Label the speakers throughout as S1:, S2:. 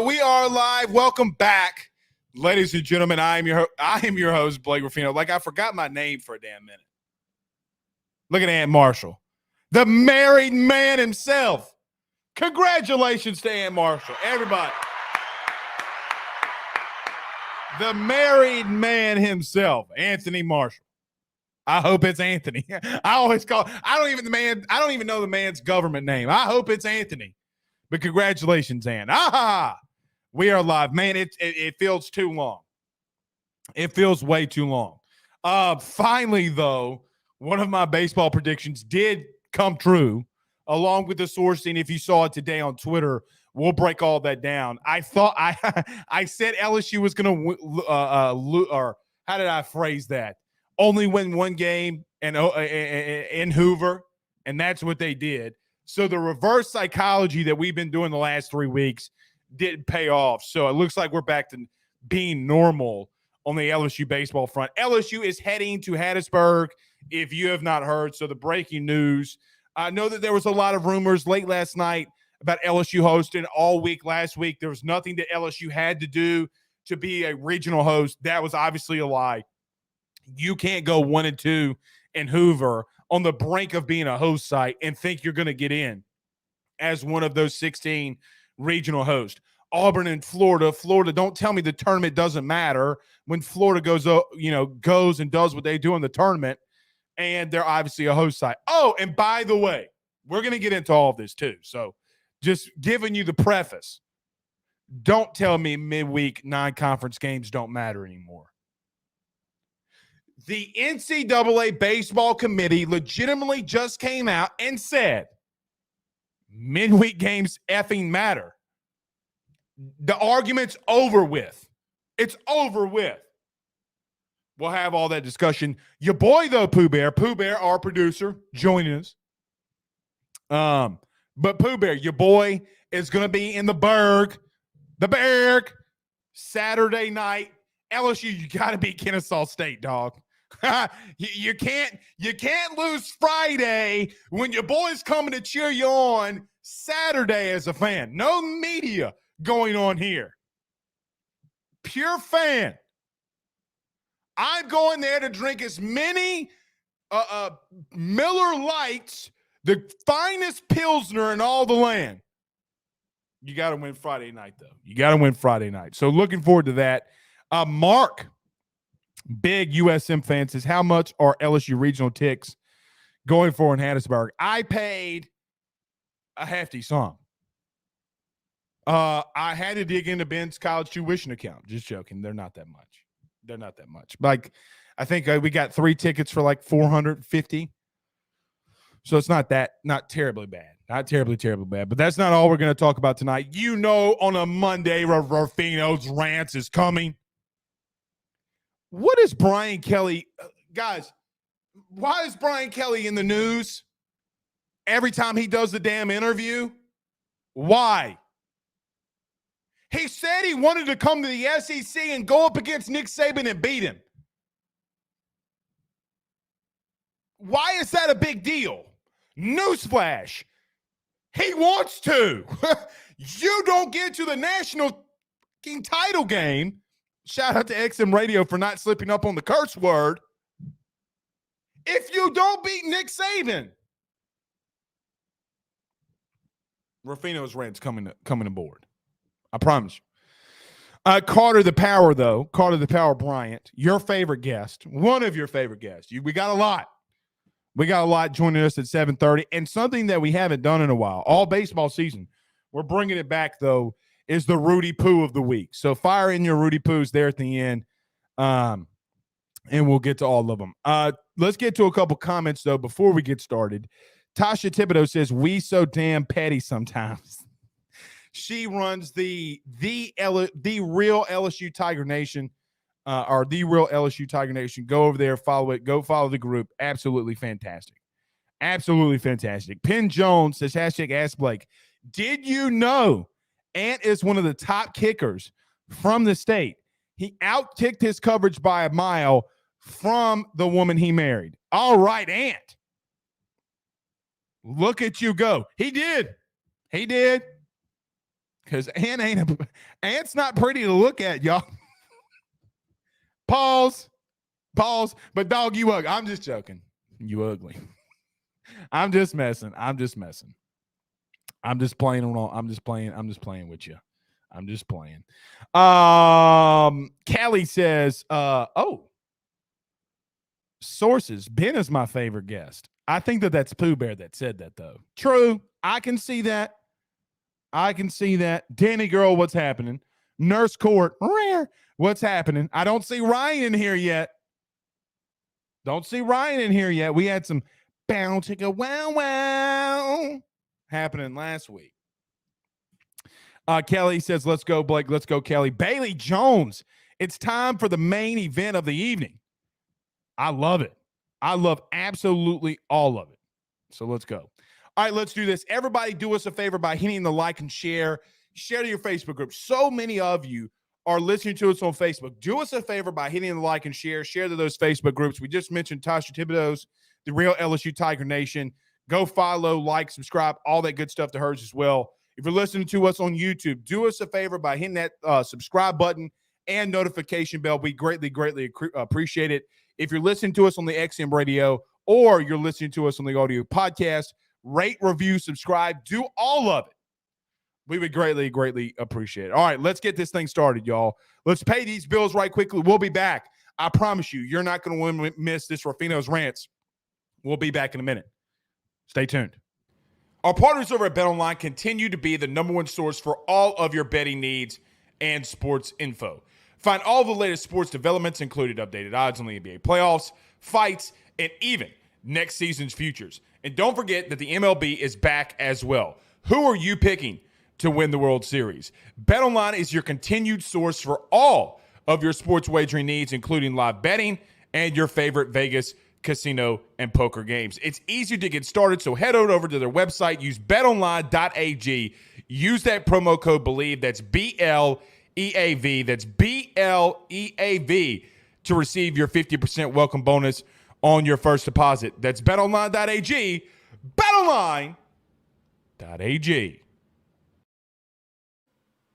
S1: We are live. Welcome back, ladies and gentlemen. I am your host, Blake Ruffino. Like I forgot my name for a damn minute. Look at Aunt Marshall, the married man himself. Congratulations to Aunt Marshall, everybody. The married man himself, Anthony Marshall. I hope it's Anthony. I don't even know the man's government name. I hope it's Anthony. But congratulations, Aunt. We are live. Man, it feels too long. It feels way too long. Finally, though, one of my baseball predictions did come true, along with the sourcing. If you saw it today on Twitter, we'll break all that down. I thought I said LSU was going to or how did I phrase that? Only win one game in Hoover, and that's what they did. So the reverse psychology that we've been doing the last 3 weeks didn't pay off. So it looks like we're back to being normal on the LSU baseball front. LSU is heading to Hattiesburg, if you have not heard. So the breaking news. I know that there was a lot of rumors late last night about LSU hosting all week last week. There was nothing that LSU had to do to be a regional host. That was obviously a lie. You can't go 1-2 in Hoover on the brink of being a host site and think you're going to get in as one of those 16 regional hosts. Auburn and Florida. Florida, don't tell me the tournament doesn't matter when Florida goes and does what they do in the tournament, and they're obviously a host site. Oh, and by the way, we're going to get into all of this too. So just giving you the preface. Don't tell me midweek non-conference games don't matter anymore. The NCAA baseball committee legitimately just came out and said midweek games effing matter. The argument's over with. It's over with. We'll have all that discussion. Your boy, though, Pooh Bear, our producer, joining us. But Pooh Bear, your boy is going to be in the Berg, Saturday night. LSU, you got to beat Kennesaw State, dog. You can't lose Friday when your boy's coming to cheer you on Saturday as a fan. No media going on here. Pure fan. I'm going there to drink as many Miller Lights, the finest Pilsner in all the land. You got to win Friday night, though. You got to win Friday night. So looking forward to that. Mark, big USM fan, says, how much are LSU regional ticks going for in Hattiesburg? I paid a hefty sum. I had to dig into Ben's college tuition account. Just joking. They're not that much. Like, I think we got 3 tickets for like $450. So it's not terribly bad. Not terribly bad. But that's not all we're going to talk about tonight. You know, on a Monday, Ruffino's Rants is coming. What is Brian Kelly? Guys, why is Brian Kelly in the news every time he does the damn interview? Why? He said he wanted to come to the SEC and go up against Nick Saban and beat him. Why is that a big deal? Newsflash. He wants to. You don't get to the national title game. Shout out to XM Radio for not slipping up on the curse word. If you don't beat Nick Saban. Ruffino's Rant's coming aboard. I promise you. Carter the Power, though. Carter the Power Bryant, your favorite guest, one of your favorite guests. We got a lot. We got a lot joining us at 7:30, and something that we haven't done in a while, all baseball season. We're bringing it back, though, is the Rudy Poo of the week. So fire in your Rudy Poos there at the end, and we'll get to all of them. Let's get to a couple comments, though, before we get started. Tasha Thibodeau says, we so damn petty sometimes. She runs the real LSU Tiger Nation, or the real LSU Tiger Nation. Go over there, follow it. Go follow the group. Absolutely fantastic. Absolutely fantastic. Penn Jones says, hashtag Ask Blake. Did you know Ant is one of the top kickers from the state? He out-kicked his coverage by a mile from the woman he married. All right, Ant. Look at you go. He did. Because Ant's not pretty to look at, y'all. Pause. But dog, you ugly. I'm just joking. You ugly. I'm just messing. I'm just playing with you. I'm just playing. Callie says, sources. Ben is my favorite guest. I think that's Pooh Bear that said that, though. True. I can see that. Danny Girl, what's happening? Nurse Court, what's happening? I don't see Ryan in here yet. We had some bound to go wow happening last week. Kelly says, let's go, Blake. Let's go, Kelly. Bailey Jones. It's time for the main event of the evening. I love it. I love absolutely all of it. So let's go. All right, let's do this. Everybody do us a favor by hitting the like and share. Share to your Facebook group. So many of you are listening to us on Facebook. Do us a favor by hitting the like and share. Share to those Facebook groups. We just mentioned Tasha Thibodeau's, the Real LSU Tiger Nation. Go follow, like, subscribe, all that good stuff to hers as well. If you're listening to us on YouTube, do us a favor by hitting that subscribe button and notification bell. We greatly, greatly appreciate it. If you're listening to us on the XM radio or you're listening to us on the audio podcast, rate, review, subscribe, do all of it. We would greatly, greatly appreciate it. All right, let's get this thing started, y'all. Let's pay these bills right quickly. We'll be back. I promise you, you're not going to miss this Ruffino's Rants. We'll be back in a minute. Stay tuned. Our partners over at BetOnline continue to be the number one source for all of your betting needs and sports info. Find all the latest sports developments, including updated odds on the NBA playoffs, fights, and even next season's futures. And don't forget that the MLB is back as well. Who are you picking to win the World Series? BetOnline is your continued source for all of your sports wagering needs, including live betting and your favorite Vegas casino and poker games. It's easy to get started, so head on over to their website. Use betonline.ag. Use that promo code BELIEVE. That's BLEAV. That's BLEAV to receive your 50% welcome bonus on your first deposit. That's betonline.ag. Betonline.ag.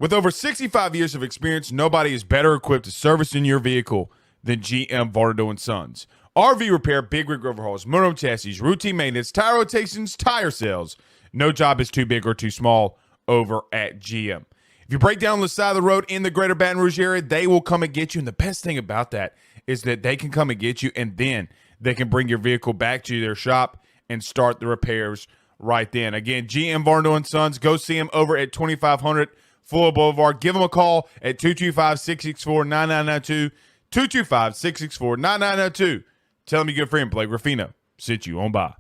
S1: With over 65 years of experience, nobody is better equipped to service in your vehicle than GM Vardo & Sons. RV repair, big rig overhauls, motorhome chassis, routine maintenance, tire rotations, tire sales. No job is too big or too small over at GM. If you break down on the side of the road in the greater Baton Rouge area, they will come and get you. And the best thing about that is that they can come and get you, and then they can bring your vehicle back to their shop and start the repairs right then. Again, GM Varno & Sons. Go see them over at 2500 Fuller Boulevard. Give them a call at 225-664-9992. 225-664-9992. Tell them your good friend Blake Ruffino sent you on by.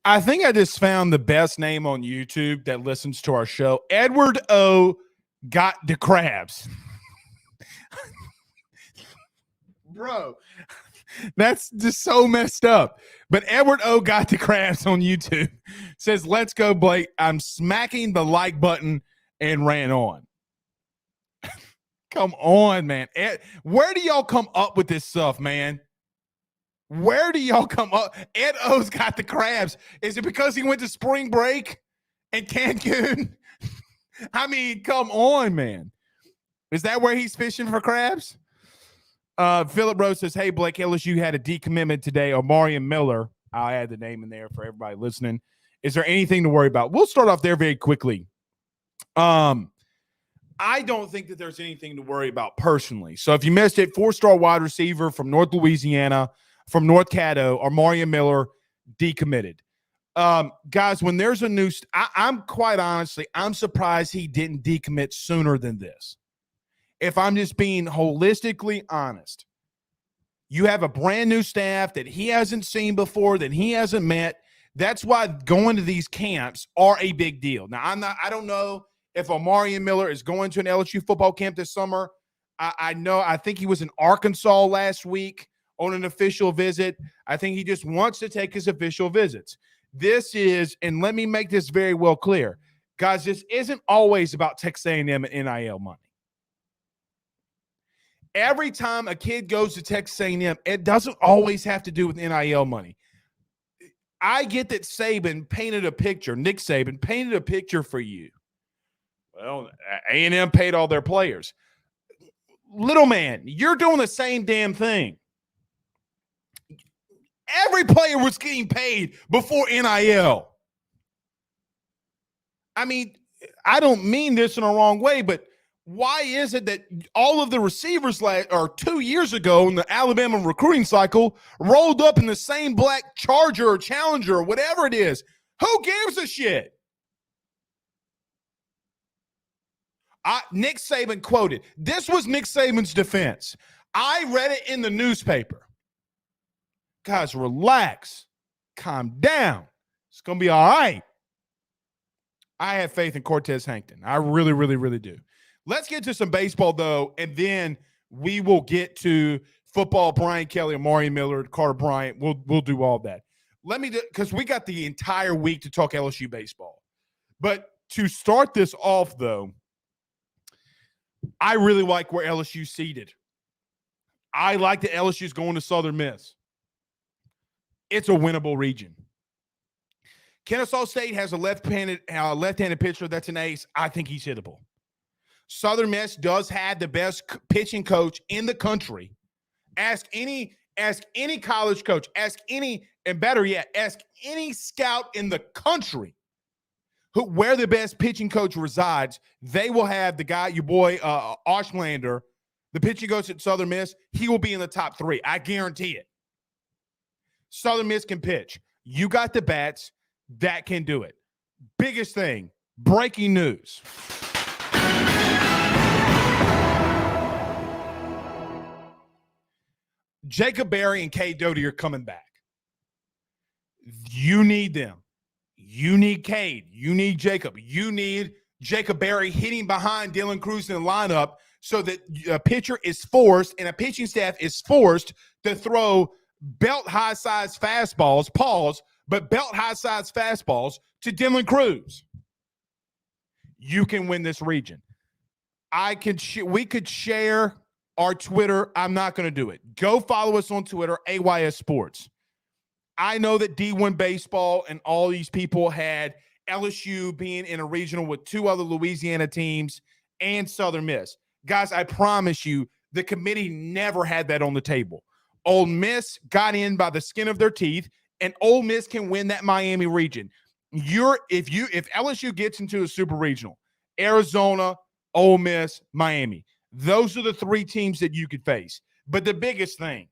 S1: I think I just found the best name on YouTube that listens to our show. Edward O. got the crabs. Bro, that's just so messed up. But Edward O. got the crabs on YouTube. Says, let's go, Blake. I'm smacking the like button and ran on. Come on, man. Where do y'all come up with this stuff, man? Where do y'all come up? Ed O's got the crabs. Is it because he went to spring break in Cancun? I mean, come on, man. Is that where he's fishing for crabs? Philip Rose says, hey, Blake, LSU had a decommitment today. Omarion Miller. I'll add the name in there for everybody listening. Is there anything to worry about? We'll start off there very quickly. I don't think that there's anything to worry about personally. So if you missed it, 4-star wide receiver from North Louisiana, from North Caddo, Omarion Miller, decommitted. Guys, when there's a new I'm quite honestly, I'm surprised he didn't decommit sooner than this. If I'm just being holistically honest, you have a brand new staff that he hasn't seen before, that he hasn't met. That's why going to these camps are a big deal. Now, I don't know if Omarion Miller is going to an LSU football camp this summer. I think he was in Arkansas last week on an official visit. I think he just wants to take his official visits. This is, and let me make this very well clear, guys, this isn't always about Texas A&M and NIL money. Every time a kid goes to Texas A&M, it doesn't always have to do with NIL money. I get that Nick Saban painted a picture for you Well, A&M paid all their players. Little man, you're doing the same damn thing. Every player was getting paid before NIL. I mean, I don't mean this in a wrong way, but why is it that all of the receivers 2 years ago in the Alabama recruiting cycle rolled up in the same black Charger or Challenger or whatever it is? Who gives a shit? Nick Saban quoted. This was Nick Saban's defense. I read it in the newspaper. Guys, relax. Calm down. It's going to be all right. I have faith in Cortez Hankton. I really, really, really do. Let's get to some baseball, though, and then we will get to football. Brian Kelly, Amari Miller, Carter Bryant. We'll do all that. Because we got the entire week to talk LSU baseball. But to start this off, though, I really like where LSU seated. I like that LSU's going to Southern Miss. It's a winnable region. Kennesaw State has a left-handed pitcher that's an ace. I think he's hittable. Southern Miss does have the best pitching coach in the country. Ask any college coach. Ask any scout in the country where the best pitching coach resides. They will have the guy, your boy Oshlander, the pitching coach at Southern Miss. He will be in the top 3. I guarantee it. Southern Miss can pitch. You got the bats that can do it. Biggest thing, breaking news. Jacob Berry and Cade Doty are coming back. You need them. You need Cade. You need Jacob. You need Jacob Berry hitting behind Dylan Cruz in the lineup so that a pitcher is forced and a pitching staff is forced to throw belt-high-sized fastballs, but belt-high-sized fastballs to Dylan Cruz. You can win this region. We could share our Twitter. I'm not going to do it. Go follow us on Twitter, AYS Sports. I know that D1 Baseball and all these people had LSU being in a regional with 2 other Louisiana teams and Southern Miss. Guys, I promise you, the committee never had that on the table. Ole Miss got in by the skin of their teeth, and Ole Miss can win that Miami region. If LSU gets into a super regional, Arizona, Ole Miss, Miami, those are the 3 teams that you could face. But the biggest thing,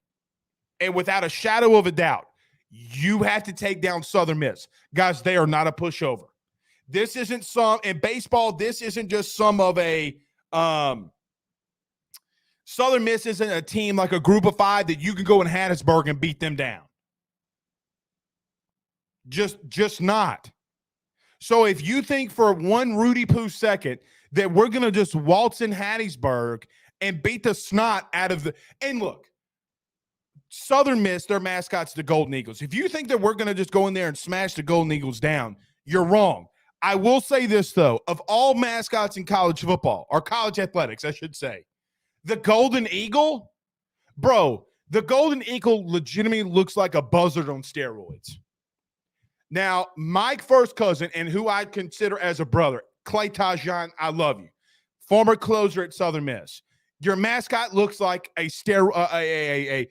S1: and without a shadow of a doubt, you have to take down Southern Miss. Guys, they are not a pushover. This isn't in baseball, this isn't just some of a Southern Miss isn't a team like a group of 5 that you can go in Hattiesburg and beat them down. Just not. So if you think for one Rudy Poo second that we're going to just waltz in Hattiesburg and beat the snot out of and look, Southern Miss, their mascot's the Golden Eagles. If you think that we're going to just go in there and smash the Golden Eagles down, you're wrong. I will say this, though. Of all mascots in college football, or college athletics, I should say, the Golden Eagle, bro, the Golden Eagle legitimately looks like a buzzard on steroids. Now, my first cousin, and who I consider as a brother, Clay Tajon, I love you. Former closer at Southern Miss. Your mascot looks like a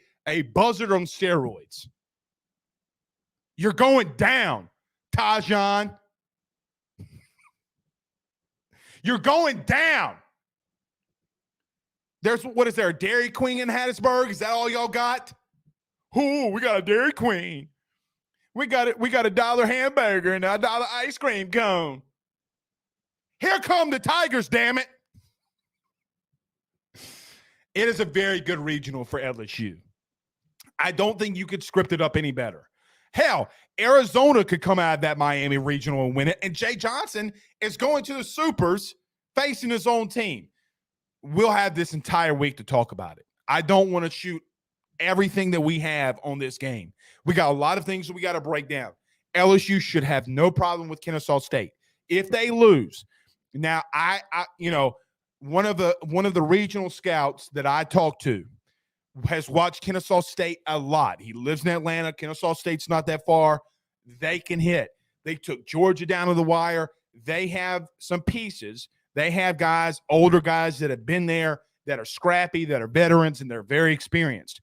S1: buzzard on steroids. You're going down, Tajon. You're going down. What is there, a Dairy Queen in Hattiesburg? Is that all y'all got? Ooh, we got a Dairy Queen. We got a $1 hamburger and a $1 ice cream cone. Here come the Tigers, damn it. It is a very good regional for LSU. I don't think you could script it up any better. Hell, Arizona could come out of that Miami regional and win it, and Jay Johnson is going to the Supers facing his own team. We'll have this entire week to talk about it. I don't want to shoot everything that we have on this game. We got a lot of things that we got to break down. LSU should have no problem with Kennesaw State. If they lose, now one of the regional scouts that I talked to has watched Kennesaw State a lot. He lives in Atlanta. Kennesaw State's not that far. They can hit. They took Georgia down to the wire. They have some pieces They have guys, older guys that have been there, that are scrappy, that are veterans, and they're very experienced.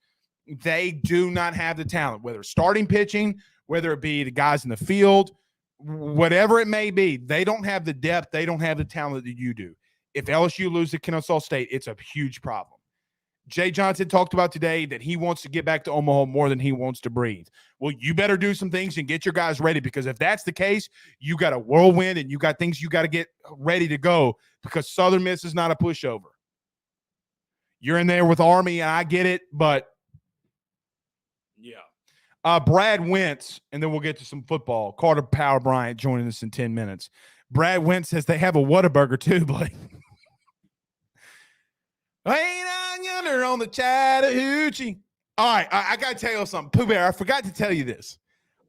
S1: They do not have the talent, whether starting pitching, whether it be the guys in the field, whatever it may be. They don't have the depth. They don't have the talent that you do. If LSU loses to Kennesaw State, it's a huge problem. Jay Johnson talked about today that he wants to get back to Omaha more than he wants to breathe. Well, you better do some things and get your guys ready, because if that's the case, you got a whirlwind and you got things you got to get ready to go, because Southern Miss is not a pushover. You're in there with Army, and I get it, but yeah. Brad Wentz, and then we'll get to some football. Carter Power Bryant joining us in 10 minutes. Brad Wentz says they have a Whataburger too, Blake. Way down yonder on the Chattahoochee. All right, I got to tell you something. Pooh Bear, I forgot to tell you this.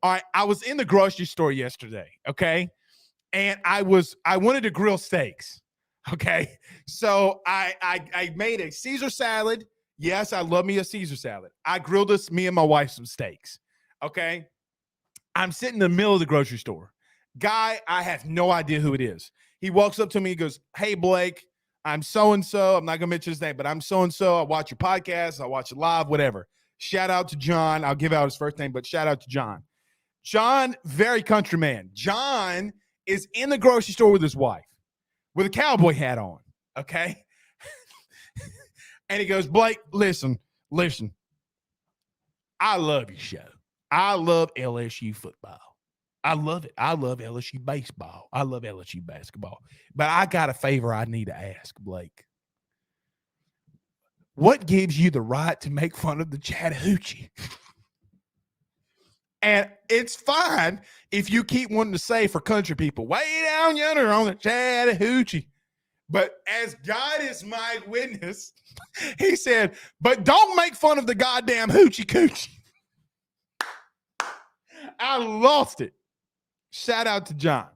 S1: All right, I was in the grocery store yesterday, okay? And I wanted to grill steaks, okay? So I made a Caesar salad. Yes, I love me a Caesar salad. I grilled me and my wife some steaks, okay? I'm sitting in the middle of the grocery store. Guy, I have no idea who it is. He walks up to me, he goes, "Hey, Blake, I'm so-and-so. I'm not going to mention his name, but I'm so-and-so. I watch your podcast. I watch it live, whatever. Shout out to John." I'll give out his first name, but shout out to John. John, very country man. John is in the grocery store with his wife with a cowboy hat on, okay? And he goes, "Blake, listen. I love your show. I love LSU football. I love it. I love LSU baseball. I love LSU basketball. But I got a favor I need to ask, Blake. What gives you the right to make fun of the Chattahoochee?" And it's fine if you keep wanting to say for country people, "Way down yonder on the Chattahoochee." But as God is my witness, he said, "But don't make fun of the goddamn hoochie coochie." I lost it. Shout out to John.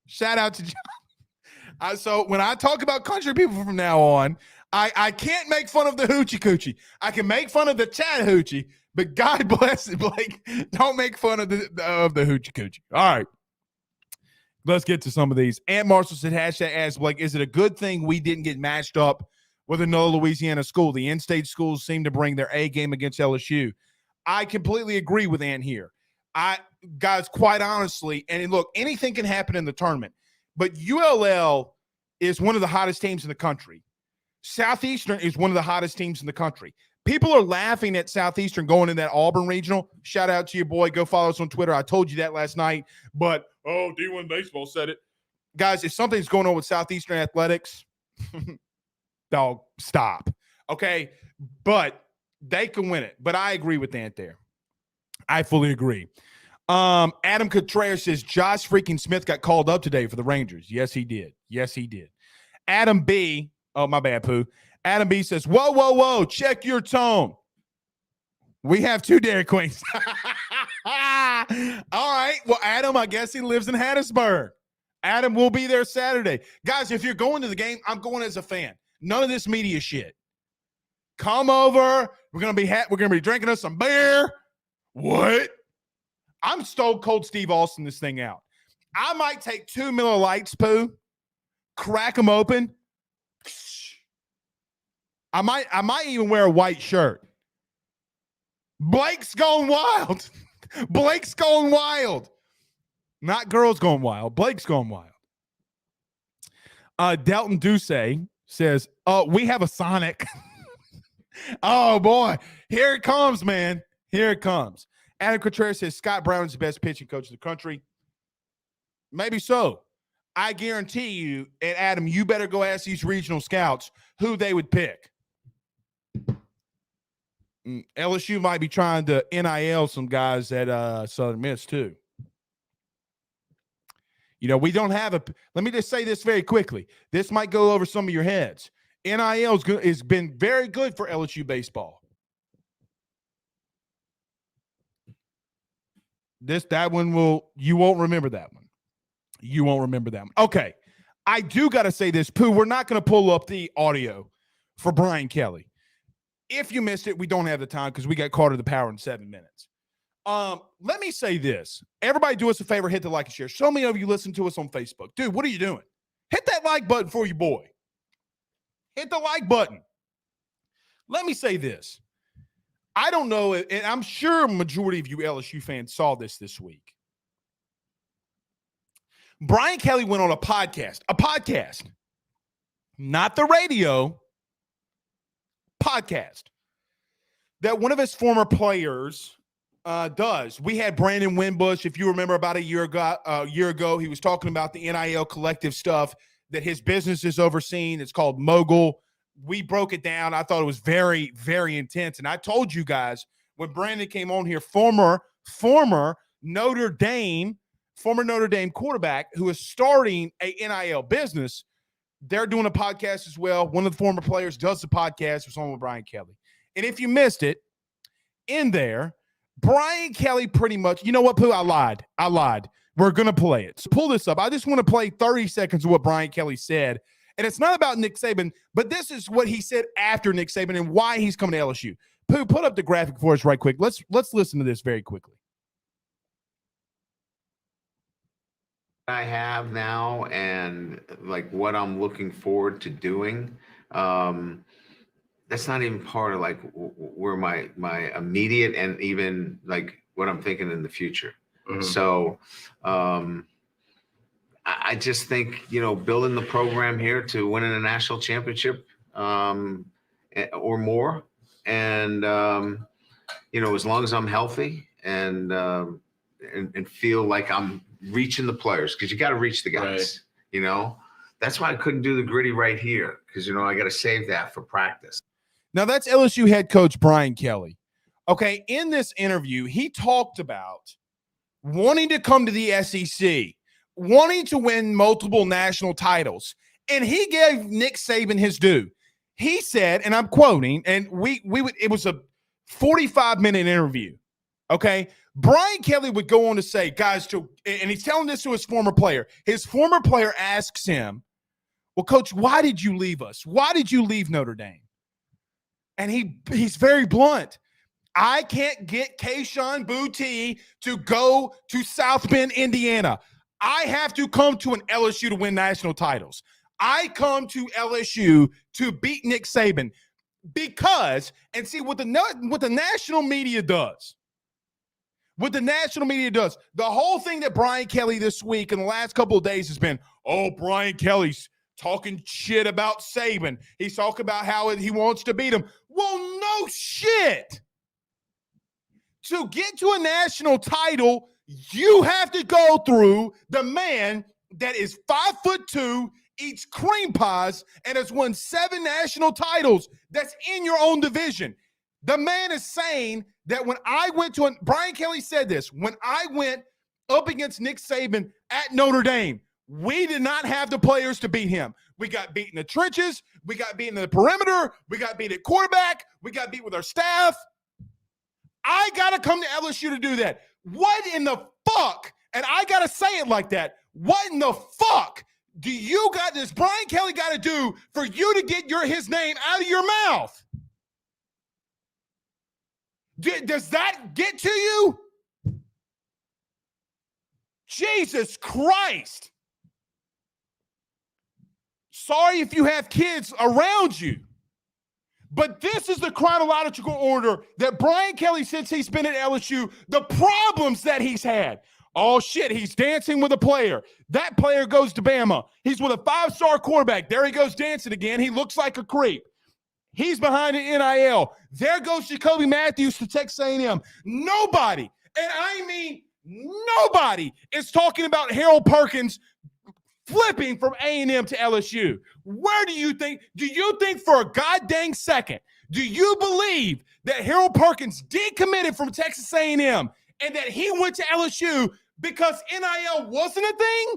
S1: Shout out to John. So when I talk about country people from now on, I can't make fun of the hoochie coochie. I can make fun of the Chattahoochee, but God bless it, Blake, don't make fun of the hoochie coochie. All right. Let's get to some of these. Aunt Marshall said, #ask Blake, is it a good thing we didn't get matched up with another Louisiana school? The in-state schools seem to bring their A game against LSU. I completely agree with Aunt here. Guys, quite honestly, and look, anything can happen in the tournament, but ULL is one of the hottest teams in the country. Southeastern is one of the hottest teams in the country. People are laughing at Southeastern going in that Auburn regional. Shout out to your boy. Go follow us on Twitter. I told you that last night, but D1 Baseball said it. Guys, if something's going on with Southeastern athletics, dog, stop. Okay? But they can win it. But I agree with Ant there. I fully agree. Adam Contreras says Josh freaking Smith got called up today for the Rangers. Yes, he did. Yes, he did. Adam B. Oh, my bad, Pooh. Adam B. says, whoa, check your tone. We have 2 Dairy Queens. All right. Well, Adam, I guess he lives in Hattiesburg. Adam will be there Saturday. Guys, if you're going to the game, I'm going as a fan. None of this media shit. Come over. We're gonna be drinking us some beer. What? I'm Stone Cold Steve Austin this thing out. I might take 2 Miller Lights, Pooh, crack them open. I might even wear a white shirt. Blake's going wild. Blake's going wild. Not girls going wild. Blake's going wild. Delton Ducey says, we have a Sonic. Oh, boy. Here it comes, man. Here it comes. Adam Contreras says Scott Brown is the best pitching coach in the country. Maybe so. I guarantee you, and Adam, you better go ask these regional scouts who they would pick. LSU might be trying to NIL some guys at Southern Miss too. You know, we don't have let me just say this very quickly. This might go over some of your heads. NIL has been very good for LSU baseball. You won't remember that one. You won't remember that one. Okay. I do got to say this, Pooh. We're not going to pull up the audio for Brian Kelly. If you missed it, we don't have the time because we got Carter the Power in 7 minutes. Let me say this. Everybody do us a favor, hit the like and share. So many of you listen to us on Facebook. Dude, what are you doing? Hit that like button for your boy. Hit the like button. Let me say this. I don't know, and I'm sure a majority of you LSU fans saw this week. Brian Kelly went on a podcast, not the radio, podcast that one of his former players does. We had Brandon Winbush, if you remember, about a year ago, he was talking about the NIL collective stuff that his business is overseeing. It's called Mogul. We broke it down. I thought it was very, very intense. And I told you guys when Brandon came on here, former Notre Dame quarterback who is starting a NIL business, they're doing a podcast as well. One of the former players does the podcast. It was on with Brian Kelly. And if you missed it, in there, Brian Kelly pretty much, you know what, Pooh? I lied. We're going to play it. So pull this up. I just want to play 30 seconds of what Brian Kelly said. And it's not about Nick Saban, but this is what he said after Nick Saban and why he's coming to LSU. Pooh, put up the graphic for us right quick. Let's listen to this very quickly.
S2: I have now and like what I'm looking forward to doing, that's not even part of like where my immediate and even like what I'm thinking in the future. Mm-hmm. So I just think, building the program here to winning a national championship or more. And, as long as I'm healthy and feel like I'm reaching the players, because you got to reach the guys, right. That's why I couldn't do the gritty right here, because, I got to save that for practice.
S1: Now, that's LSU head coach Brian Kelly. Okay, in this interview, he talked about wanting to come to the SEC, wanting to win multiple national titles, and he gave Nick Saban his due. He said, and I'm quoting, and it was a 45-minute interview, okay? Brian Kelly would go on to say, guys, and he's telling this to his former player. His former player asks him, well, Coach, why did you leave us? Why did you leave Notre Dame? And he's very blunt. I can't get Kayshon Boutte to go to South Bend, Indiana. I have to come to an LSU to win national titles. I come to LSU to beat Nick Saban because, and see what the national media does. What the national media does, the whole thing that Brian Kelly this week and the last couple of days has been, Brian Kelly's talking shit about Saban. He's talking about how he wants to beat him. Well, no shit. To get to a national title, you have to go through the man that is 5'2", eats cream pies, and has won 7 national titles that's in your own division. The man is saying that when I went to Brian Kelly said this, when I went up against Nick Saban at Notre Dame, we did not have the players to beat him. We got beat in the trenches. We got beat in the perimeter. We got beat at quarterback. We got beat with our staff. I got to come to LSU to do that. What in the fuck? And I got to say it like that. What in the fuck does Brian Kelly got to do for you to get his name out of your mouth? Does that get to you? Jesus Christ. Sorry if you have kids around you. But this is the chronological order that Brian Kelly, since he's been at LSU, the problems that he's had. Oh, shit, he's dancing with a player. That player goes to Bama. He's with a 5-star quarterback. There he goes dancing again. He looks like a creep. He's behind an NIL. There goes Jacoby Matthews to Texas A&M. Nobody, and I mean nobody, is talking about Harold Perkins flipping from A&M to LSU. Where do you think for a goddamn second, do you believe that Harold Perkins decommitted from Texas A&M and that he went to LSU because NIL wasn't a thing?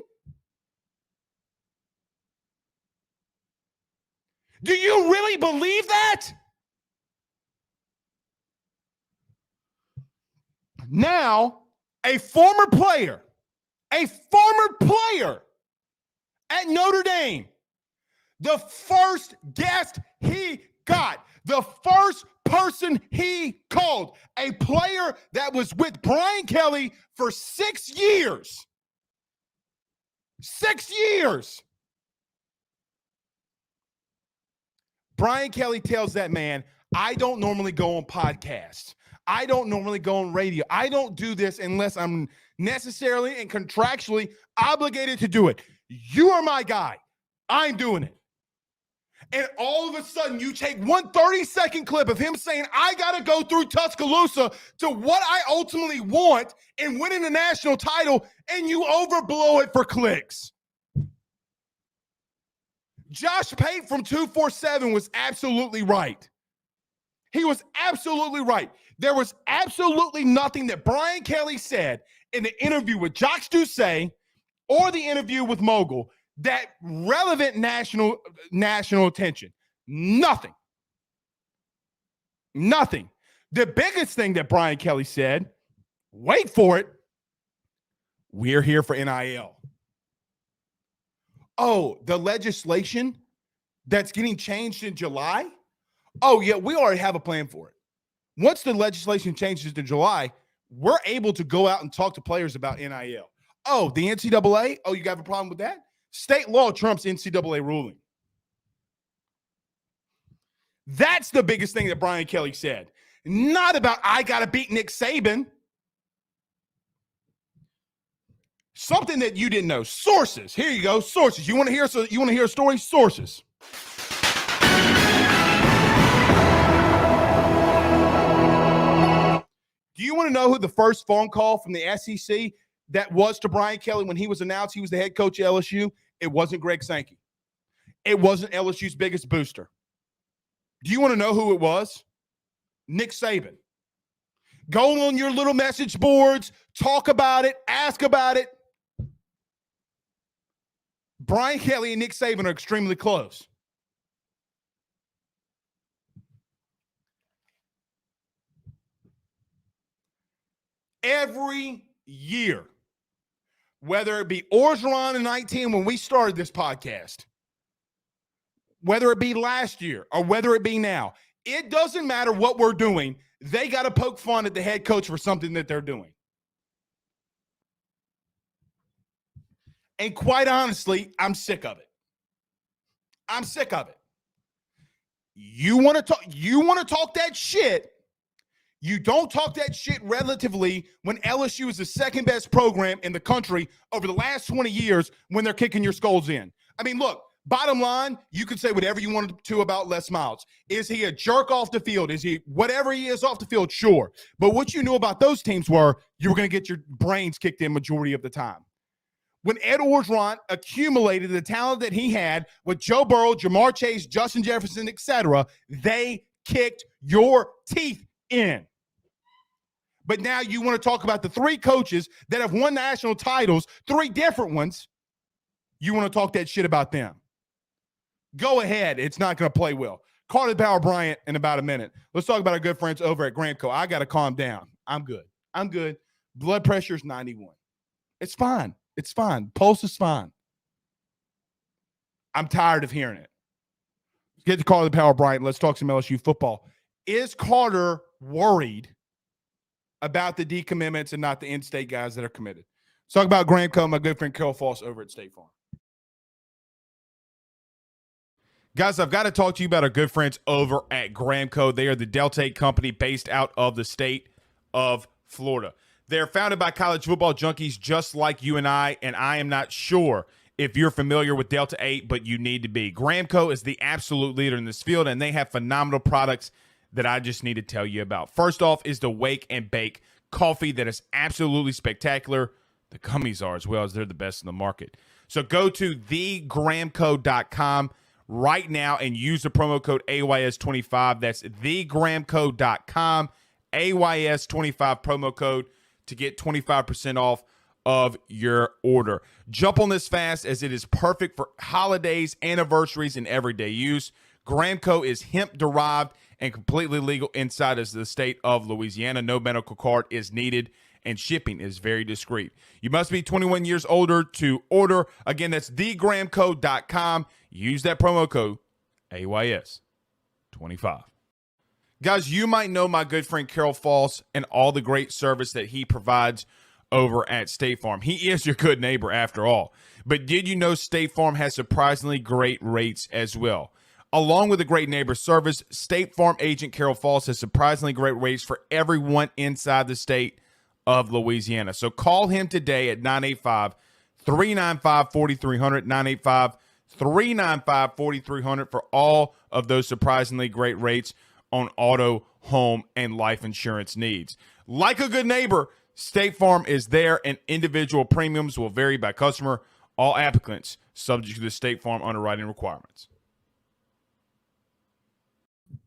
S1: Do you really believe that? Now, a former player at Notre Dame, the first guest he got, the first person he called, a player that was with Brian Kelly for 6 years. 6 years. Brian Kelly tells that man, I don't normally go on podcasts. I don't normally go on radio. I don't do this unless I'm necessarily and contractually obligated to do it. You are my guy. I'm doing it. And all of a sudden, you take one 30-second clip of him saying, I got to go through Tuscaloosa to what I ultimately want and winning a national title, and you overblow it for clicks. Josh Pate from 247 was absolutely right. He was absolutely right. There was absolutely nothing that Brian Kelly said in the interview with Jacques Doucet or the interview with Mogul that relevant national attention. Nothing. The biggest thing that Brian Kelly said, wait for it, we're here for NIL. Oh, the legislation that's getting changed in July? Oh, yeah, we already have a plan for it. Once the legislation changes in July, we're able to go out and talk to players about NIL. Oh, the NCAA? Oh, you have a problem with that? State law trumps NCAA ruling. That's the biggest thing that Brian Kelly said. Not about, I got to beat Nick Saban. Something that you didn't know. Sources. Here you go. Sources. You want to hear a story? Sources. Do you want to know who the first phone call from the SEC that was to Brian Kelly when he was announced he was the head coach at LSU? It wasn't Greg Sankey. It wasn't LSU's biggest booster. Do you want to know who it was? Nick Saban. Go on your little message boards, talk about it, ask about it. Brian Kelly and Nick Saban are extremely close. Every year, whether it be Orgeron in 19 when we started this podcast, whether it be last year or whether it be now, it doesn't matter what we're doing. They got to poke fun at the head coach for something that they're doing. And quite honestly, I'm sick of it. I'm sick of it. You want to talk that shit. You don't talk that shit relatively when LSU is the second best program in the country over the last 20 years when they're kicking your skulls in. I mean, look, bottom line, you can say whatever you want to about Les Miles. Is he a jerk off the field? Is he whatever he is off the field? Sure. But what you knew about those teams were you were going to get your brains kicked in majority of the time. When Ed Orgeron accumulated the talent that he had with Joe Burrow, Jamar Chase, Justin Jefferson, etc., they kicked your teeth in. But now you want to talk about the three coaches that have won national titles, three different ones. You want to talk that shit about them. Go ahead. It's not going to play well. Call the Power Bryant in about a minute. Let's talk about our good friends over at Grahamco. I got to calm down. I'm good. Blood pressure is 91. It's fine. It's fine. Pulse is fine. I'm tired of hearing it. Get to Carter the Power Bryant. Let's talk some LSU football. Is Carter worried about the decommitments and not the in-state guys that are committed? Let's talk about Grahamco, my good friend Carol Foss over at State Farm. Guys, I've got to talk to you about our good friends over at Grahamco. They are the Delta 8 company based out of the state of Florida. They're founded by college football junkies just like you and I am not sure if you're familiar with Delta 8, but you need to be. Grahamco is the absolute leader in this field, and they have phenomenal products that I just need to tell you about. First off is the Wake and Bake coffee that is absolutely spectacular. The gummies are as well, as they're the best in the market. So go to thegrahamco.com right now and use the promo code AYS25. That's thegrahamco.com, AYS25 promo code to get 25% off of your order. Jump on this fast as it is perfect for holidays, anniversaries, and everyday use. Grahamco is hemp-derived and completely legal inside of the state of Louisiana. No medical card is needed, and shipping is very discreet. You must be 21 years older to order. Again, that's thegrahamco.com. Use that promo code AYS25. Guys, you might know my good friend Carol Foss and all the great service that he provides over at State Farm. He is your good neighbor after all. But did you know State Farm has surprisingly great rates as well? Along with a great neighbor service, State Farm agent Carol Falls has surprisingly great rates for everyone inside the state of Louisiana. So call him today at 985-395-4300, 985-395-4300 for all of those surprisingly great rates on auto, home, and life insurance needs. Like a good neighbor, State Farm is there, and individual premiums will vary by customer. All applicants subject to the State Farm underwriting requirements.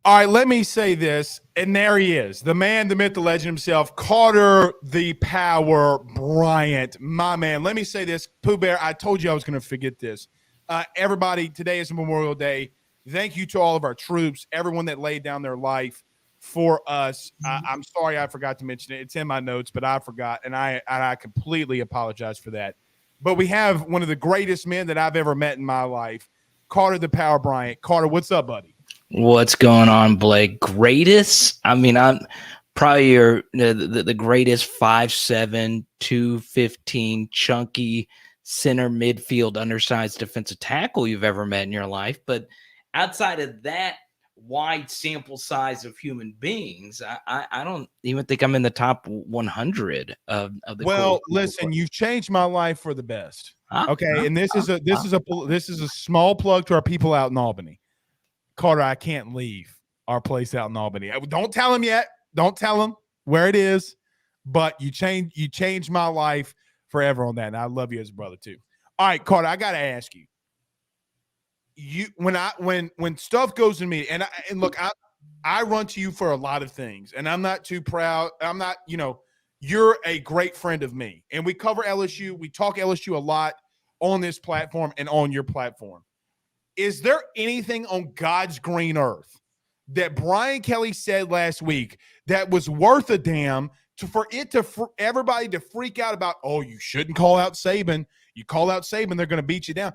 S1: All right, let me say this, and there he is, the man, the myth, the legend himself, Carter the Power Bryant, my man. Let me say this, Pooh Bear, I told you I was going to forget this. Everybody, today is Memorial Day. Thank you to all of our troops, everyone that laid down their life for us. I'm sorry I forgot to mention it. It's in my notes, but I forgot, and I completely apologize for that. But we have one of the greatest men that I've ever met in my life, Carter the Power Bryant. Carter, what's up, buddy?
S3: What's going on, Blake? Greatest? I mean, I'm probably the greatest 5'7", 215, chunky center midfield, undersized defensive tackle you've ever met in your life. But outside of that wide sample size of human beings, I don't even think I'm in the top 100 of the.
S1: Well, listen, you've changed my life for the best. Okay, and this is a small plug to our people out in Albany. Carter, I can't leave our place out in Albany. Don't tell him yet. Don't tell him where it is. But you changed my life forever on that. And I love you as a brother too. All right, Carter, I gotta ask you. When stuff goes to me, and look, I run to you for a lot of things, and I'm not too proud. I'm not, you're a great friend of me, and we cover LSU. We talk LSU a lot on this platform and on your platform. Is there anything on God's green earth that Brian Kelly said last week that was worth a damn for everybody to freak out about? Oh, you shouldn't call out Saban. You call out Saban, they're going to beat you down.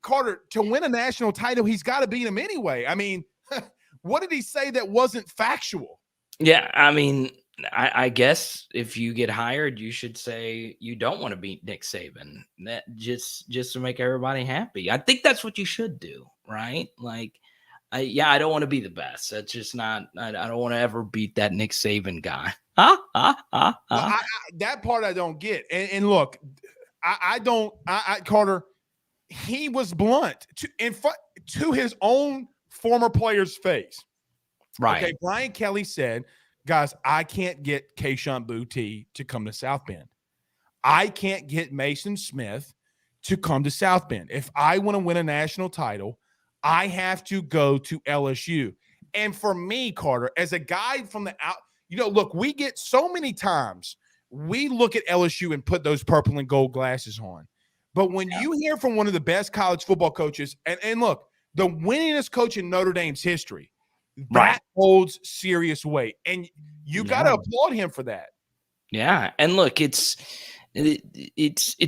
S1: Carter, to win a national title, he's got to beat him anyway. I mean, what did he say that wasn't factual?
S3: Yeah, I mean, I guess if you get hired, you should say you don't want to beat Nick Saban. That just to make everybody happy. I think that's what you should do, right? Like, I don't want to be the best. That's just not. I don't want to ever beat that Nick Saban guy.
S1: That part I don't get. And look, I don't. Carter, he was blunt to his own former player's face.
S3: Right.
S1: Okay, Brian Kelly said, guys, I can't get Keishon Boutte to come to South Bend. I can't get Mason Smith to come to South Bend. If I want to win a national title, I have to go to LSU. And for me, Carter, as a guy from the out, look, we get so many times we look at LSU and put those purple and gold glasses on. But when you hear from one of the best college football coaches, and look, the winningest coach in Notre Dame's history, that holds serious weight, and you got to applaud him for that. Yeah,
S3: and look, it's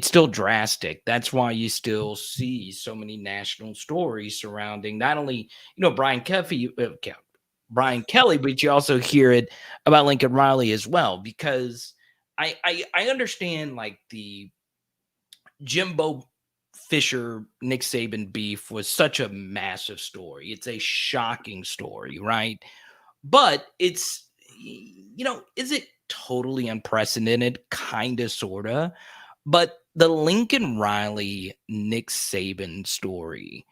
S3: still drastic. That's why you still see so many national stories surrounding not only Brian Kelly, but you also hear it about Lincoln Riley as well. Because I understand like the Jimbo Fisher, Nick Saban beef was such a massive story. It's a shocking story, right? But it's, is it totally unprecedented? Kind of, sort of. But the Lincoln Riley, Nick Saban story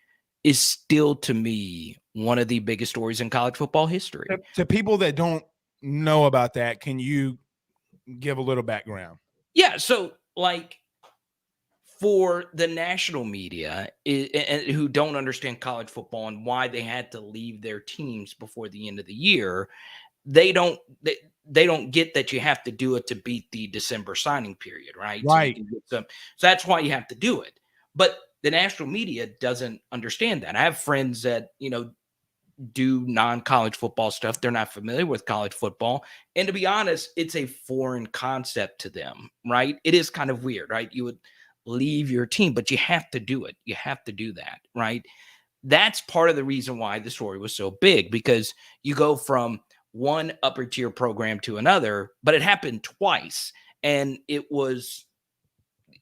S3: is still, to me, one of the biggest stories in college football history.
S1: To people that don't know about that, can you give a little background?
S3: Yeah, so like, for the national media who don't understand college football and why they had to leave their teams before the end of the year, they don't get that you have to do it to beat the December signing period, right?
S1: Right.
S3: So that's why you have to do it. But the national media doesn't understand that. I have friends that, do non-college football stuff. They're not familiar with college football. And to be honest, it's a foreign concept to them, right? It is kind of weird, right? You would leave your team, but you have to do it. You have to do that, right? That's part of the reason why the story was so big, because you go from one upper tier program to another, but it happened twice. And it was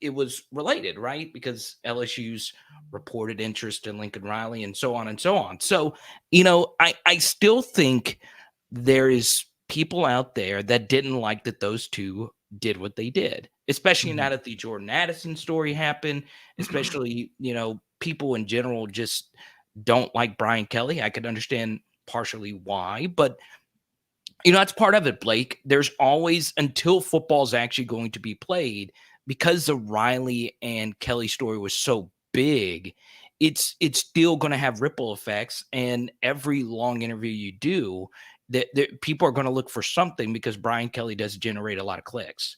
S3: it was related, right? Because LSU's reported interest in Lincoln Riley and so on and so on. So, I still think there is people out there that didn't like that those two did what they did, especially now that the Jordan Addison story happened, especially, people in general just don't like Brian Kelly. I could understand partially why, but that's part of it, Blake. There's always, until football's actually going to be played, because the Riley and Kelly story was so big, it's still going to have ripple effects. And every long interview you do, that people are going to look for something, because Brian Kelly does generate a lot of clicks.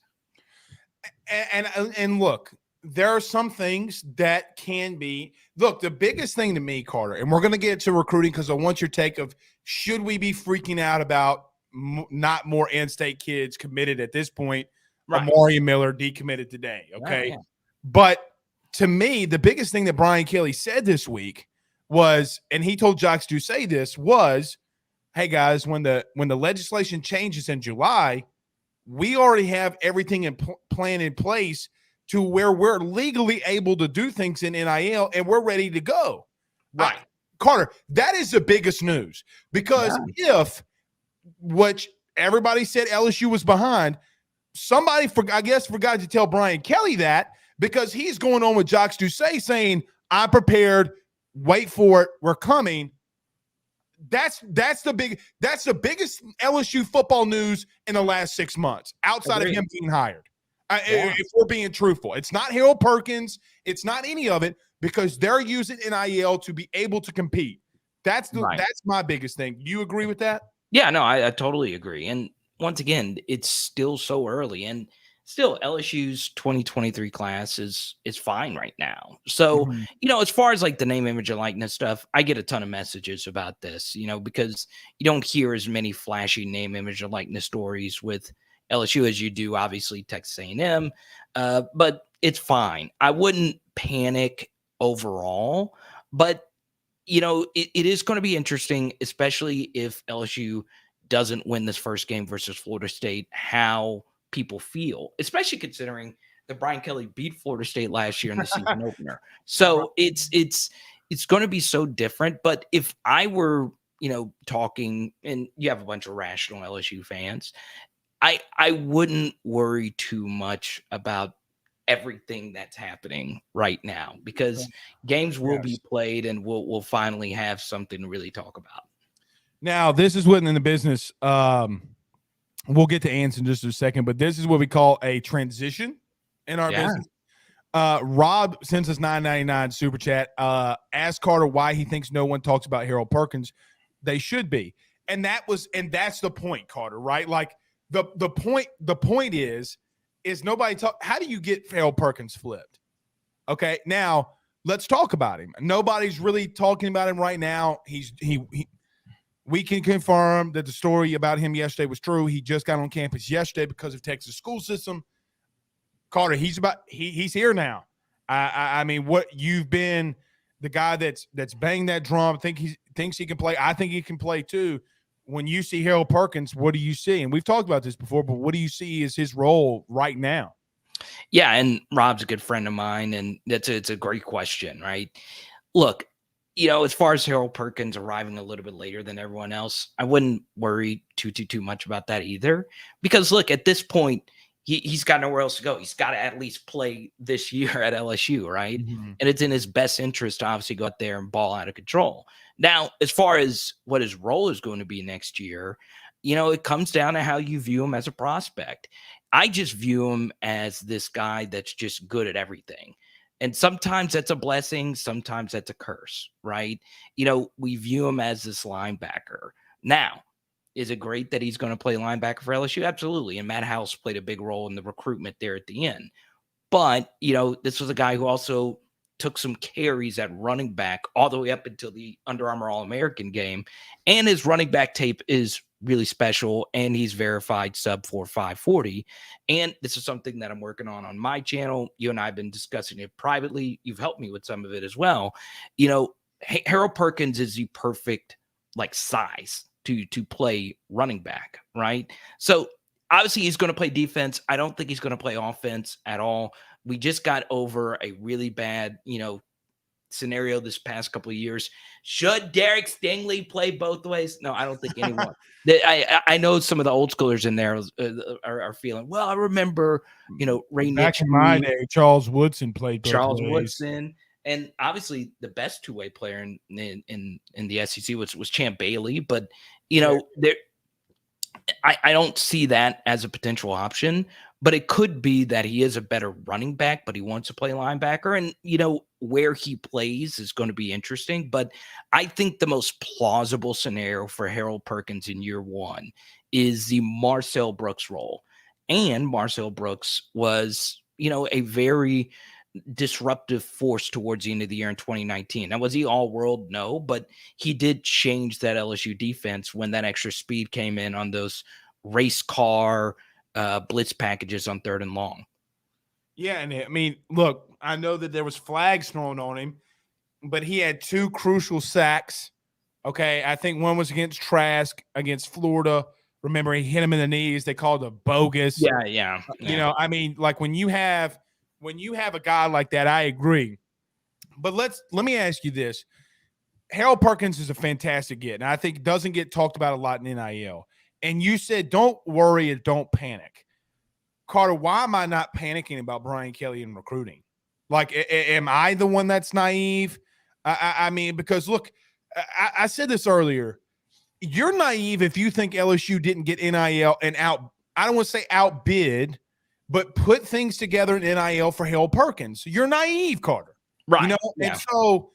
S1: And look, there are some things that can be. Look, the biggest thing to me, Carter, and we're going to get to recruiting because I want your take of, should we be freaking out about not more in-state kids committed at this point? Right. Amari Miller decommitted today. Okay. Yeah. But to me, the biggest thing that Brian Kelly said this week was, and he told Jacques Doucet this, was, hey guys, when the legislation changes in July, we already have everything plan in place to where we're legally able to do things in NIL, and we're ready to go.
S3: Right.
S1: Carter, that is the biggest news, because if, which everybody said LSU was behind, somebody forgot to tell Brian Kelly that, because he's going on with Jacques Doucet saying, I'm prepared, wait for it, we're coming. That's the biggest LSU football news in the last 6 months, outside of him being hired. If we're being truthful, it's not Harold Perkins, it's not any of it, because they're using NIL to be able to compete. That's my biggest thing. Do you agree with that?
S3: Yeah, no, I totally agree. And once again, it's still so early, and still LSU's 2023 class is fine right now. So, as far as like the name, image, and likeness stuff, I get a ton of messages about this, because you don't hear as many flashy name, image, and likeness stories with LSU as you do, obviously, Texas A&M. But it's fine. I wouldn't panic overall, but it is going to be interesting, especially if LSU doesn't win this first game versus Florida State, how people feel, especially considering that Brian Kelly beat Florida State last year in the season opener. So it's going to be so different. But if I were, talking, and you have a bunch of rational LSU fans, I wouldn't worry too much about everything that's happening right now, because games will be played, and we'll finally have something to really talk about.
S1: Now, this is what in the business, we'll get to Ants in just a second, but this is what we call a transition in our business. Rob sends us $9.99 super chat. Ask Carter why he thinks no one talks about Harold Perkins. They should be. And that's the point, Carter, right? Like the point is nobody talk. How do you get Harold Perkins flipped? Okay, now let's talk about him. Nobody's really talking about him right now. We can confirm that the story about him yesterday was true. He just got on campus yesterday because of Texas school system. Carter, he's here now. I mean, what you've been the guy that's banged that drum. Thinks he can play. I think he can play too. When you see Harold Perkins, what do you see? And we've talked about this before, but what do you see as his role right now?
S3: Yeah, and Rob's a good friend of mine, and it's a great question, right? Look, as far as Harold Perkins arriving a little bit later than everyone else, I wouldn't worry too much about that either. Because look, at this point, he's got nowhere else to go. He's got to at least play this year at LSU, right? And it's in his best interest to obviously go out there and ball out of control. Now, as far as what his role is going to be next year, it comes down to how you view him as a prospect. I just view him as this guy that's just good at everything. And sometimes that's a blessing. Sometimes that's a curse, right? We view him as this linebacker. Now, is it great that he's going to play linebacker for LSU? Absolutely. And Matt House played a big role in the recruitment there at the end. But, this was a guy who also took some carries at running back all the way up until the Under Armour All-American game. And his running back tape is really special, and he's verified sub 4.540. And this is something that I'm working on my channel. You and I have been discussing it privately. You've helped me with some of it as well. Harold Perkins is the perfect size to play running back, right? So Obviously, he's going to play defense. I don't think he's going to play offense at all. We just got over a really bad, scenario this past couple of years. Should Derek Stingley play both ways? No, I don't think anyone. I know some of the old schoolers in there are feeling, well, I remember, Ray
S1: Back
S3: Nitschke,
S1: in my day, Charles Woodson played both
S3: Charles
S1: ways.
S3: Woodson, and obviously the best two-way player in the SEC was Champ Bailey. But, there. I don't see that as a potential option, but it could be that he is a better running back, but he wants to play linebacker. And, where he plays is going to be interesting. But I think the most plausible scenario for Harold Perkins in year one is the Marcel Brooks role. And Marcel Brooks was, a very disruptive force towards the end of the year in 2019. Now, was he all world? No, but he did change that LSU defense when that extra speed came in on those race car blitz packages on 3rd and long.
S1: Yeah, and I mean, look, I know that there was flags thrown on him, but he had 2 crucial sacks. Okay, I think one was against Trask against Florida. Remember, he hit him in the knees. They called it bogus.
S3: Yeah.
S1: I mean, like when you have a guy like that, I agree. But let me ask you this. Harold Perkins is a fantastic get, and I think doesn't get talked about a lot in NIL. And you said, don't worry and don't panic. Carter, why am I not panicking about Brian Kelly and recruiting? Like, am I the one that's naive? I mean, because look, I said this earlier. You're naive if you think LSU didn't get NIL and I don't want to say outbid, but put things together in NIL for Harold Perkins. You're naive, Carter.
S3: Right.
S1: And so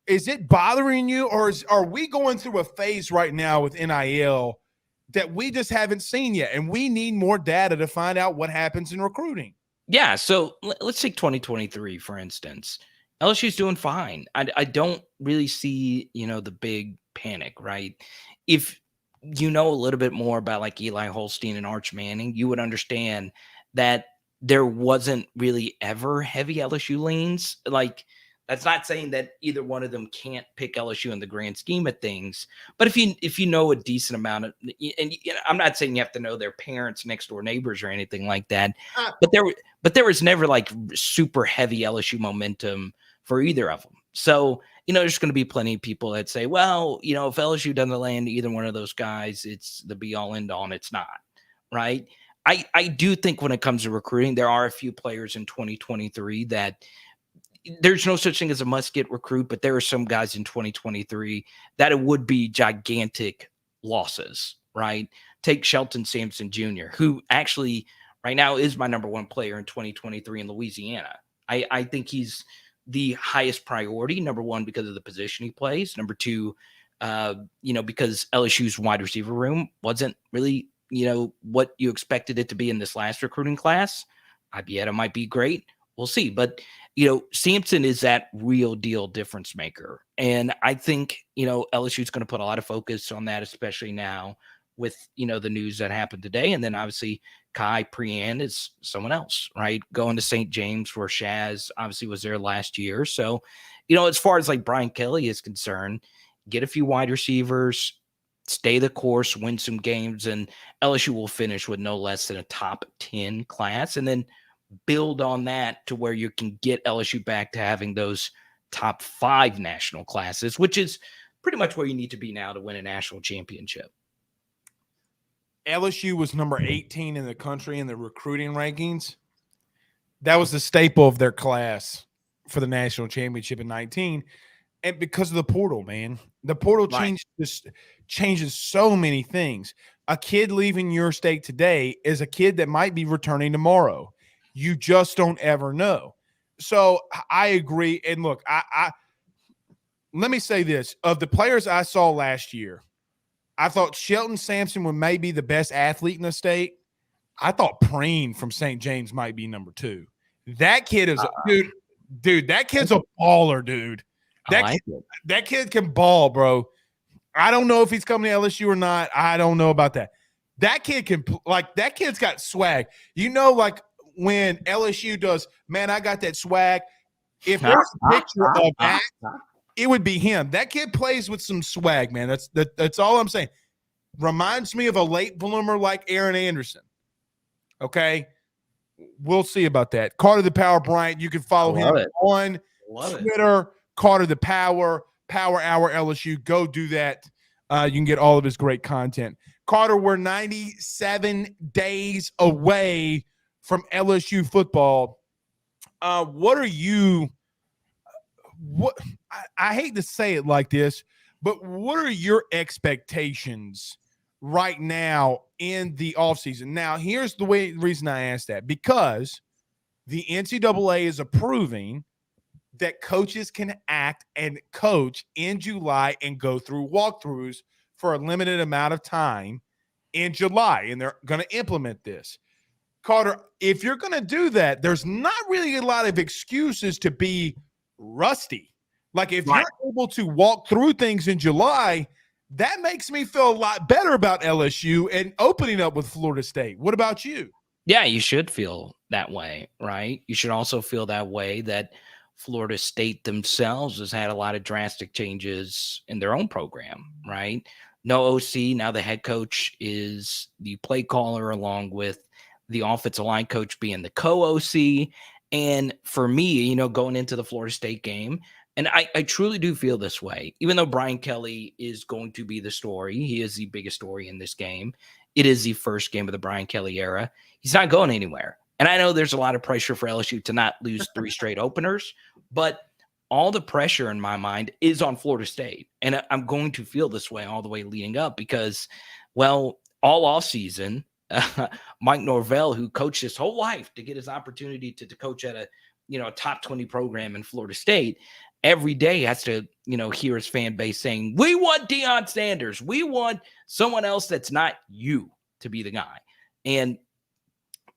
S1: is it bothering you, or are we going through a phase right now with NIL that we just haven't seen yet, and we need more data to find out what happens in recruiting?
S3: Yeah, so let's take 2023, for instance. LSU's doing fine. I don't really see, the big panic, right? If you know a little bit more about like Eli Holstein and Arch Manning, you would understand that there wasn't really ever heavy LSU leans. Like, that's not saying that either one of them can't pick LSU in the grand scheme of things. But if you know a decent amount of, and I'm not saying you have to know their parents, next door neighbors, or anything like that. But there was never like super heavy LSU momentum for either of them. So there's going to be plenty of people that say, well, if LSU doesn't land either one of those guys, it's the be all end all, and it's not, right? I do think when it comes to recruiting, there are a few players in 2023 that there's no such thing as a must-get recruit, but there are some guys in 2023 that it would be gigantic losses, right? Take Shelton Sampson Jr., who actually right now is my number 1 player in 2023 in Louisiana. I think he's the highest priority, number 1, because of the position he plays. Number 2, because LSU's wide receiver room wasn't really, what you expected it to be in this last recruiting class. Ibieta might be great. We'll see. But, Sampson is that real deal difference maker. And I think, LSU is going to put a lot of focus on that, especially now with, the news that happened today. And then obviously Kai Prian is someone else, right? Going to St. James, where Shaz obviously was there last year. So, as far as like Brian Kelly is concerned, get a few wide receivers, stay the course, win some games, and LSU will finish with no less than a top 10 class. And then build on that to where you can get LSU back to having those top 5 national classes, which is pretty much where you need to be now to win a national championship.
S1: LSU was number 18 in the country in the recruiting rankings. That was the staple of their class for the national championship in 19. And because of the portal, man, the portal changes so many things. A kid leaving your state today is a kid that might be returning tomorrow. You just don't ever know. So I agree. And look, I let me say this. Of the players I saw last year, I thought Shelton Sampson was maybe the best athlete in the state. I thought Preen from St. James might be number 2. That kid is dude, that kid's a baller, dude. That kid can ball, bro. I don't know if he's coming to LSU or not. I don't know about that. That kid can, like, that kid's got swag. Like when LSU does, man, I got that swag. If there's a picture of that, it would be him. That kid plays with some swag, man. That's all I'm saying. reminds me of a late bloomer like Aaron Anderson. Okay. We'll see about that. Carter the Power Bryant. You can follow him on Twitter. Carter the Power Hour LSU. Go do that. You can get all of his great content. Carter, we're 97 days away from LSU football. What are you? What I hate to say it like this, but what are your expectations right now in the offseason? Now, here's the reason I ask that, because the NCAA is approving that coaches can act and coach in July and go through walkthroughs for a limited amount of time in July, and they're going to implement this. Carter, if you're going to do that, there's not really a lot of excuses to be rusty. Like if you're able to walk through things in July, that makes me feel a lot better about LSU and opening up with Florida State. What about you?
S3: Yeah, you should feel that way, right? You should also feel that way that Florida State themselves has had a lot of drastic changes in their own program, right? No OC. Now the head coach is the play caller, along with the offensive line coach being the co-OC. And for me, going into the Florida State game, and I truly do feel this way, even though Brian Kelly is going to be the story, he is the biggest story in this game. It is the first game of the Brian Kelly era. He's not going anywhere. And I know there's a lot of pressure for LSU to not lose 3 straight openers, but all the pressure in my mind is on Florida State. And I'm going to feel this way all the way leading up because, well, all off season, Mike Norvell, who coached his whole life to get his opportunity to coach at a top 20 program in Florida State, every day has to hear his fan base saying, we want Deion Sanders, we want someone else that's not you to be the guy. And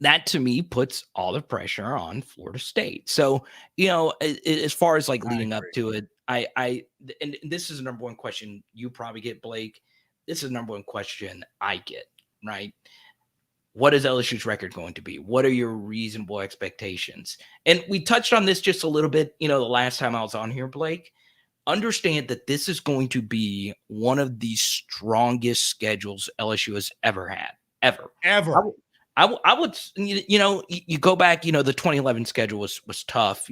S3: that to me puts all the pressure on Florida State. So as far as like leading up to it, and this is the number one question you probably get, Blake. This is the number one question I get, right? What is LSU's record going to be? What are your reasonable expectations? And we touched on this just a little bit, the last time I was on here, Blake. Understand that this is going to be one of the strongest schedules LSU has ever had, ever. I would, you go back, the 2011 schedule was tough,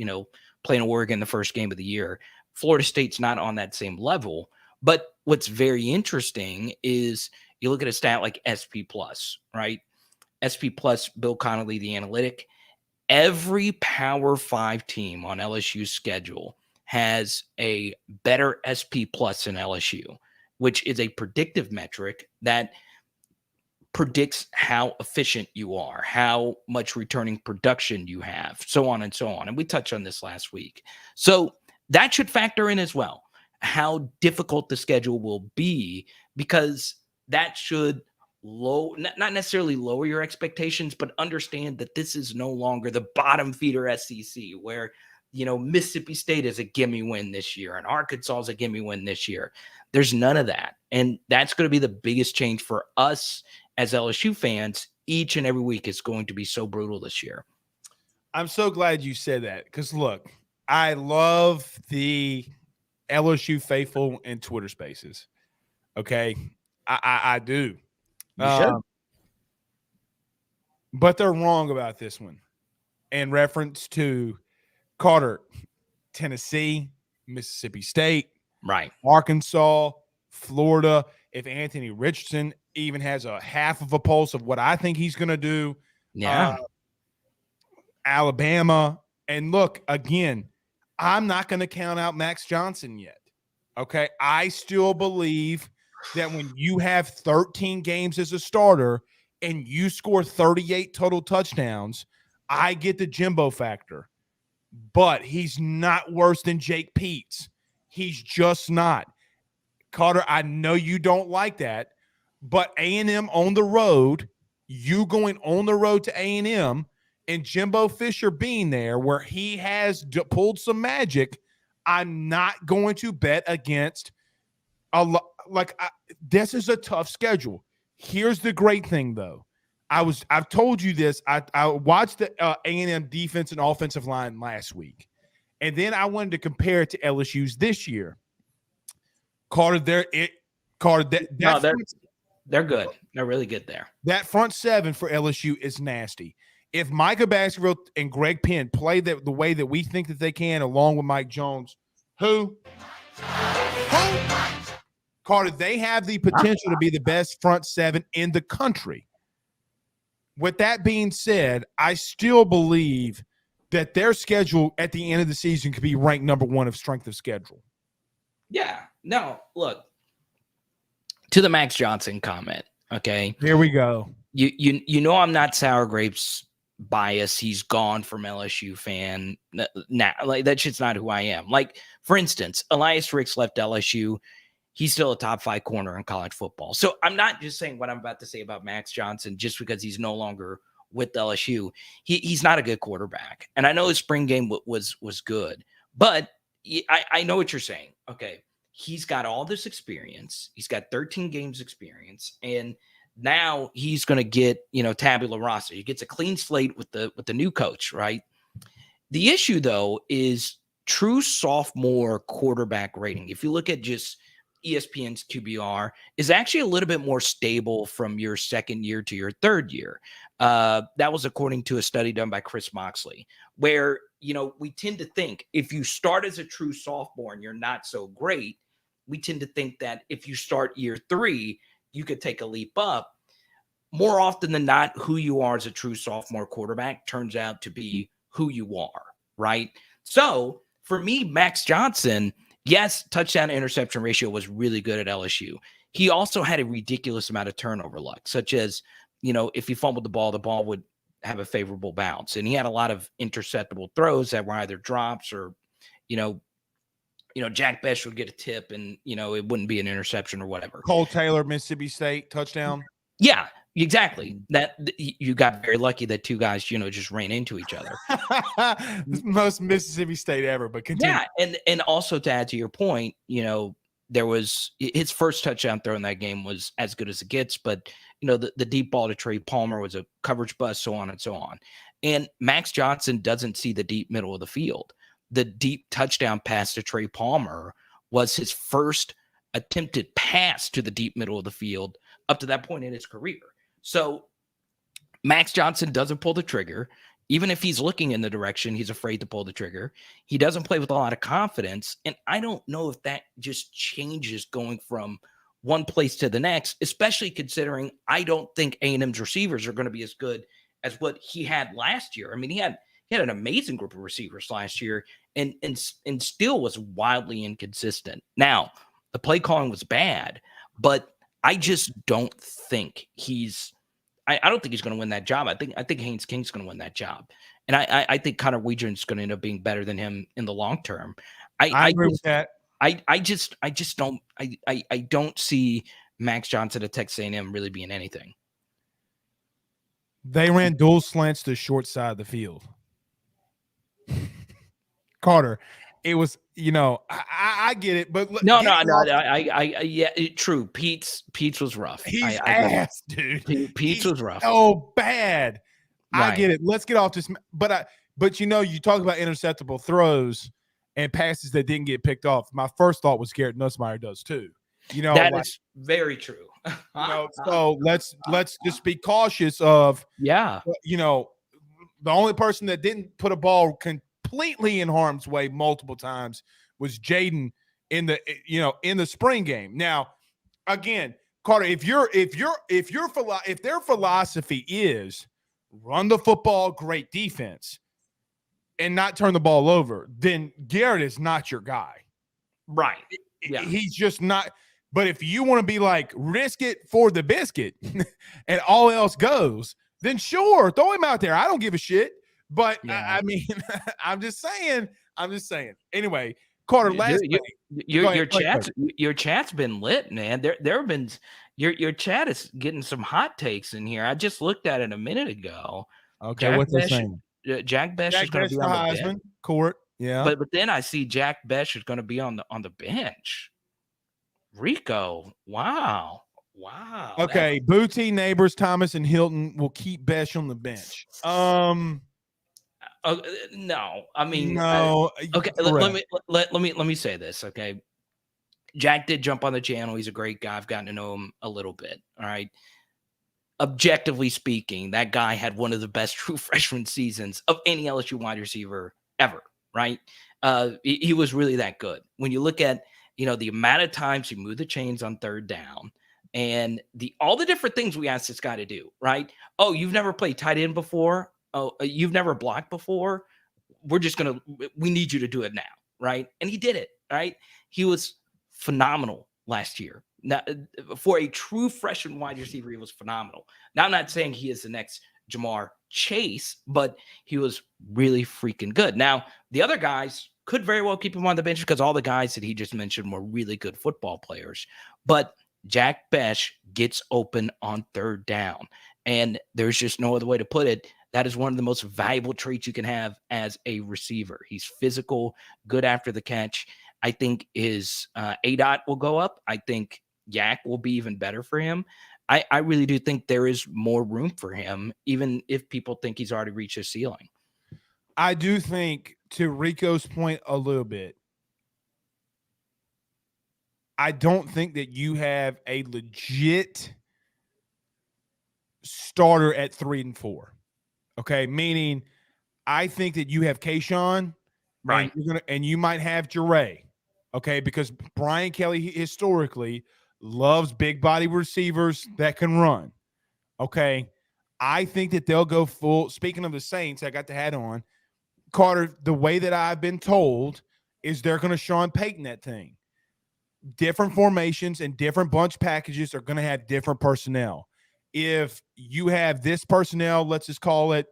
S3: playing Oregon the first game of the year. Florida State's not on that same level. But what's very interesting is you look at a stat like SP Plus, right? SP Plus, Bill Connolly, the analytic. Every Power 5 team on LSU's schedule has a better SP Plus than LSU, which is a predictive metric that predicts how efficient you are, how much returning production you have, so on and so on. And we touched on this last week. So that should factor in as well, how difficult the schedule will be, because that should not necessarily lower your expectations, but understand that this is no longer the bottom feeder SEC where, Mississippi State is a gimme win this year and Arkansas is a gimme win this year. There's none of that. And that's going to be the biggest change for us as LSU fans. Each and every week is going to be so brutal this year.
S1: I'm so glad you said that, because look, I love the LSU faithful in Twitter Spaces. Okay, I do. But they're wrong about this one. In reference to Carter, Tennessee, Mississippi State,
S3: right,
S1: Arkansas, Florida. If Anthony Richardson even has a half of a pulse of what I think he's going to do, Alabama. And look, again, I'm not going to count out Max Johnson yet. Okay, I still believe that when you have 13 games as a starter and you score 38 total touchdowns, I get the Jimbo factor. But he's not worse than Jake Peets. He's just not. Carter, I know you don't like that, but A&M on the road, you going on the road to A&M, and Jimbo Fisher being there where he has pulled some magic, I'm not going to bet against this is a tough schedule. Here's the great thing, though. I've told you this. I watched the A&M defense and offensive line last week, and then I wanted to compare it to LSU's this year. Carter,
S3: They're good. They're really good there.
S1: That front seven for LSU is nasty. If Micah Baskerville and Greg Penn play the way that we think that they can, along with Mike Jones, who? Carter, they have the potential to be the best front seven in the country. With that being said, I still believe that their schedule at the end of the season could be ranked number one of strength of schedule.
S3: Yeah. No, look, to the Max Johnson comment, okay?
S1: Here we go.
S3: You know I'm not sour grapes bias. He's gone from LSU fan. Now, like, that shit's not who I am. Like, for instance, Elias Ricks left LSU. He's still a top 5 corner in college football. So I'm not just saying what I'm about to say about Max Johnson just because he's no longer with LSU. He's not a good quarterback. And I know his spring game was good, but I know what you're saying. Okay. He's got all this experience. He's got 13 games experience. And now he's going to get, tabula rasa. He gets a clean slate with the new coach, right? The issue though is true sophomore quarterback rating. If you look at just ESPN's QBR, is actually a little bit more stable from your second year to your third year. That was according to a study done by Chris Moxley, where, we tend to think if you start as a true sophomore and you're not so great, we tend to think that if you start year 3, you could take a leap up. More often than not, who you are as a true sophomore quarterback turns out to be who you are, right? So for me, Max Johnson, yes, touchdown to interception ratio was really good at LSU. He also had a ridiculous amount of turnover luck, such as, if he fumbled the ball would have a favorable bounce. And he had a lot of interceptable throws that were either drops or, Jack Bess would get a tip and, it wouldn't be an interception or whatever.
S1: Cole Taylor, Mississippi State touchdown.
S3: Yeah, exactly. That you got very lucky that two guys, just ran into each other.
S1: Most Mississippi State ever, but continue.
S3: Yeah, and also to add to your point, there was his first touchdown throw in that game was as good as it gets, but the deep ball to Trey Palmer was a coverage bust, so on and so on. And Max Johnson doesn't see the deep middle of the field. The deep touchdown pass to Trey Palmer was his first attempted pass to the deep middle of the field up to that point in his career. So Max Johnson doesn't pull the trigger. Even if he's looking in the direction, he's afraid to pull the trigger. He doesn't play with a lot of confidence. And I don't know if that just changes going from one place to the next, especially considering I don't think A&M's receivers are going to be as good as what he had last year. I mean, he had an amazing group of receivers last year and still was wildly inconsistent. Now, the play calling was bad, but I just don't think I don't think he's going to win that job. I think Haynes King's going to win that job. And I think Connor Weidren's going to end up being better than him in the long term.
S1: I agree with that.
S3: I just don't see Max Johnson at Texas A&M really being anything.
S1: They ran dual slants to the short side of the field. Carter, it was, I get it, but
S3: no, true. Pete's was rough.
S1: He's ass, dude.
S3: Pete's was rough.
S1: Oh, bad.
S3: Right.
S1: I get it. Let's get off this, but you talk about interceptable throws and passes that didn't get picked off. My first thought was Garrett Nussmeier does too.
S3: That is very true.
S1: So let's just be cautious of.
S3: Yeah.
S1: The only person that didn't put a ball completely in harm's way multiple times was Jaden in the spring game. Now, again, Carter, if their philosophy is run the football, great defense, and not turn the ball over, then Garrett is not your guy.
S3: Right. Yeah.
S1: He's just not. But if you want to be like risk it for the biscuit and all else goes, then sure, throw him out there. I don't give a shit. But I mean, I'm just saying. Anyway, Carter,
S3: your chat's been lit, man. There have been your chat is getting some hot takes in here. I just looked at it a minute ago.
S1: Okay, what's they saying?
S3: Jack Bess is going to be on the bench.
S1: Court, yeah.
S3: But then I see Jack Bess is going to be on the bench. Rico, wow.
S1: Okay, Booty, Neighbors, Thomas, and Hilton will keep Bess on the bench.
S3: No, I mean,
S1: no.
S3: Okay, let me say this. Okay, Jack did jump on the channel. He's a great guy. I've gotten to know him a little bit. All right. Objectively speaking, that guy had one of the best true freshman seasons of any LSU wide receiver ever. Right. He was really that good. When you look at, the amount of times he moved the chains on third down and all the different things we asked this guy to do. Right. Oh, you've never played tight end before. Oh, you've never blocked before. We need you to do it now. Right. And he did it. Right. He was phenomenal last year. Now, for a true freshman wide receiver, he was phenomenal. Now, I'm not saying he is the next Jamar Chase, but he was really freaking good. Now, the other guys could very well keep him on the bench because all the guys that he just mentioned were really good football players. But Jack Bess gets open on third down, and there's just no other way to put it. That is one of the most valuable traits you can have as a receiver. He's physical, good after the catch. I think his ADOT will go up. I think Yak will be even better for him. I really do think there is more room for him, even if people think he's already reached his ceiling.
S1: I do think, to Rico's point a little bit, I don't think that you have a legit starter at 3 and 4. Okay, meaning I think that you have Kayshawn,
S3: right,
S1: and you might have Jure. Okay, because Brian Kelly historically loves big body receivers that can run. Okay, I think that they'll go full. Speaking of the Saints, I got the hat on. Carter, the way that I've been told is they're going to Sean Payton that thing. Different formations and different bunch packages are going to have different personnel. If you have this personnel, let's just call it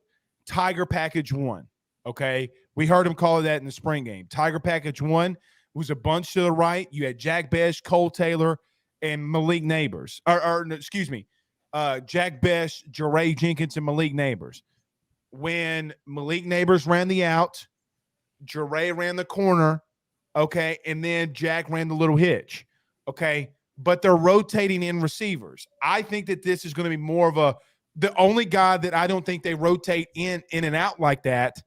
S1: Tiger Package 1. Okay, we heard him call it that in the spring game. Tiger Package 1 was a bunch to the right. You had Jack Bess, Cole Taylor, and Malik Neighbors. Jack Bess, Jure Jenkins, and Malik Neighbors. When Malik Neighbors ran the out, Jure ran the corner, okay, and then Jack ran the little hitch, okay? But they're rotating in receivers. I think that this is going to be more of the only guy that I don't think they rotate in and out like that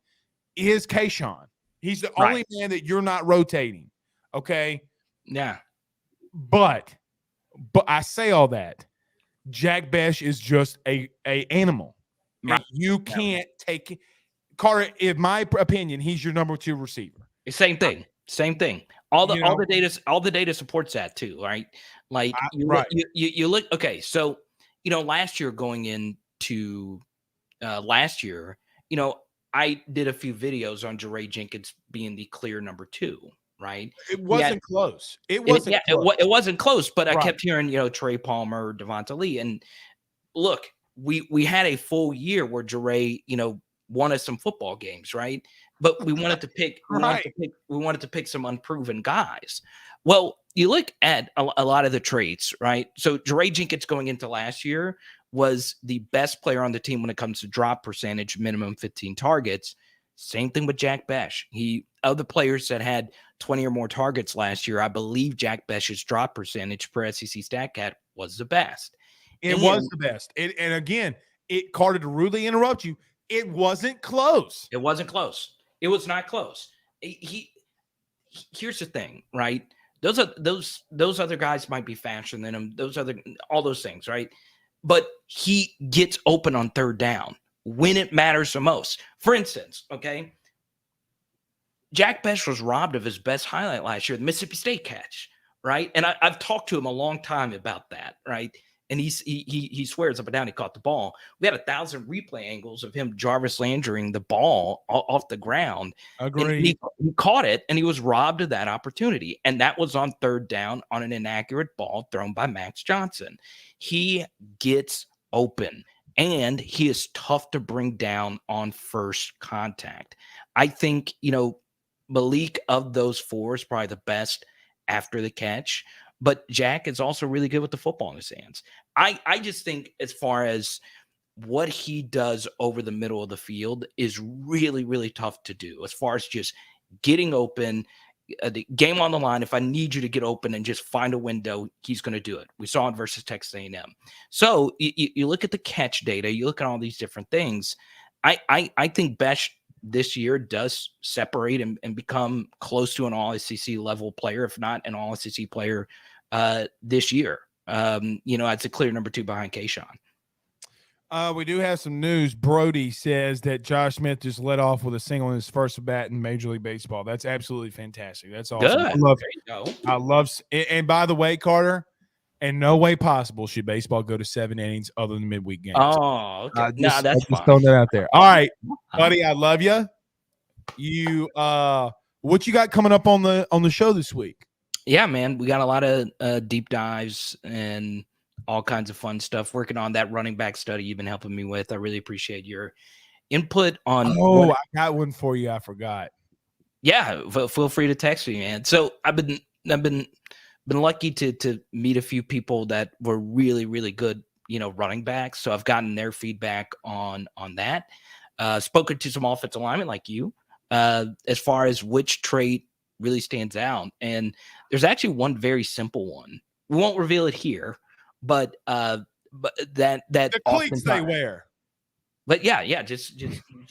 S1: is Kayshawn. He's the only man that you're not rotating, okay?
S3: Yeah.
S1: But I say all that. Jack Bess is just a animal. Right. You can't take it. Carter, in my opinion, he's your number 2 receiver.
S3: Same thing. All the data supports that too, right? Like you look. Okay, so last year going into last year, I did a few videos on Jure Jenkins being the clear number 2. Right.
S1: It wasn't close. It wasn't
S3: close, but I kept hearing, Trey Palmer, Devonta Lee. And look, we had a full year where Jure, won us some football games, right? But we wanted to pick, we wanted to pick some unproven guys. Well, you look at a lot of the traits, right? So Jure Jenkins going into last year was the best player on the team when it comes to drop percentage, minimum 15 targets. Same thing with Jack Bess. Of the players that had 20 or more targets last year, I believe Jack Bess's drop percentage per SEC StatCat was the best.
S1: It was the best. And again, Carter, to rudely interrupt you, it wasn't close.
S3: It wasn't close. It was not close. Here's the thing, right? Those other guys might be faster than him. All those things, right? But he gets open on third down when it matters the most. For instance, okay, Jack Bess was robbed of his best highlight last year, the Mississippi State catch, right? And I've talked to him a long time about that, right? And he swears up and down he caught the ball. We had 1,000 replay angles of him Jarvis Landrying the ball off the ground.
S1: Agreed.
S3: He caught it, and he was robbed of that opportunity. And that was on third down on an inaccurate ball thrown by Max Johnson. He gets open, and he is tough to bring down on first contact. I think, Malik of those 4 is probably the best after the catch. But Jack is also really good with the football in his hands. I just think as far as what he does over the middle of the field is really, really tough to do. As far as just getting open, the game on the line, if I need you to get open and just find a window, he's going to do it. We saw it versus Texas A&M. So you look at the catch data, you look at all these different things. I think Bess this year does separate and become close to an all SEC level player, if not an all SEC player this year. It's a clear number 2 behind Kayshawn.
S1: We do have some news. Brody says that Josh Smith just led off with a single in his first bat in Major League Baseball. That's absolutely fantastic. That's awesome.
S3: Good.
S1: I love. And by the way, Carter, in no way possible should baseball go to 7 innings other than midweek games.
S3: Oh, okay. No, that's fine.
S1: Just throwing that out there. All right, buddy, I love you. You, what you got coming up on the show this week?
S3: Yeah, man, we got a lot of deep dives and all kinds of fun stuff. Working on that running back study you've been helping me with. I really appreciate your input on.
S1: I got one for you. I forgot.
S3: Yeah, feel free to text me, man. So I've been lucky to meet a few people that were really, really good, running backs. So I've gotten their feedback on that. Spoken to some offensive linemen like you, as far as which trait really stands out. And there's actually one very simple one. We won't reveal it here, but that
S1: the cleats they wear.
S3: But yeah, just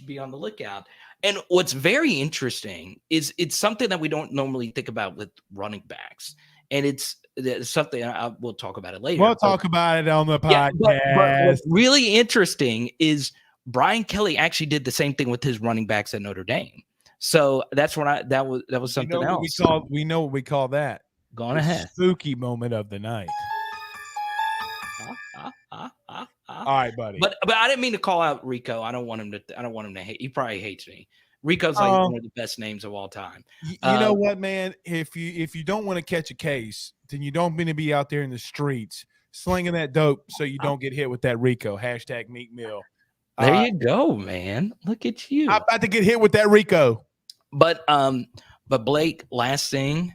S3: be on the lookout. And what's very interesting is it's something that we don't normally think about with running backs. And it's something we'll talk about it later.
S1: We'll talk about it on the podcast.
S3: Yeah, but what's really interesting is Brian Kelly actually did the same thing with his running backs at Notre Dame. So that's what that was something else.
S1: We know what we call that.
S3: Go on ahead.
S1: Spooky moment of the night. All right, buddy.
S3: But I didn't mean to call out Rico. I don't want him to hate. He probably hates me. Rico's like one of the best names of all time.
S1: You know what, man? If you don't want to catch a case, then you don't mean to be out there in the streets slinging that dope so you don't get hit with that Rico. # Meek Mill.
S3: There you go, man. Look at you.
S1: I'm about to get hit with that Rico.
S3: But Blake, last thing,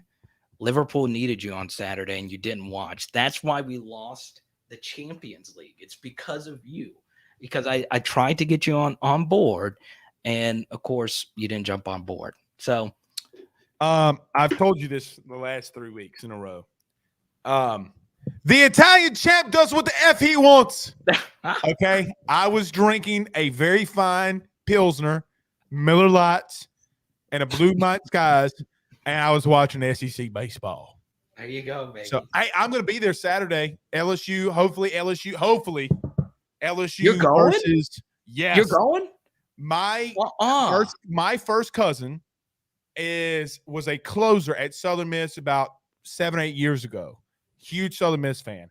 S3: Liverpool needed you on Saturday and you didn't watch. That's why we lost the Champions League. It's because of you. Because I tried to get you on board, and of course you didn't jump on board. So
S1: I've told you this the last 3 weeks in a row. The Italian champ does what the F he wants. Okay. I was drinking a very fine Pilsner, Miller Lights, and a Blue Night Skies, and I was watching SEC baseball.
S3: There you go, baby.
S1: So I'm going to be there Saturday. LSU, hopefully LSU.
S3: You're going?
S1: Yes.
S3: You're going?
S1: My first cousin was a closer at Southern Miss about 7 or 8 years ago. Huge Southern Miss fan.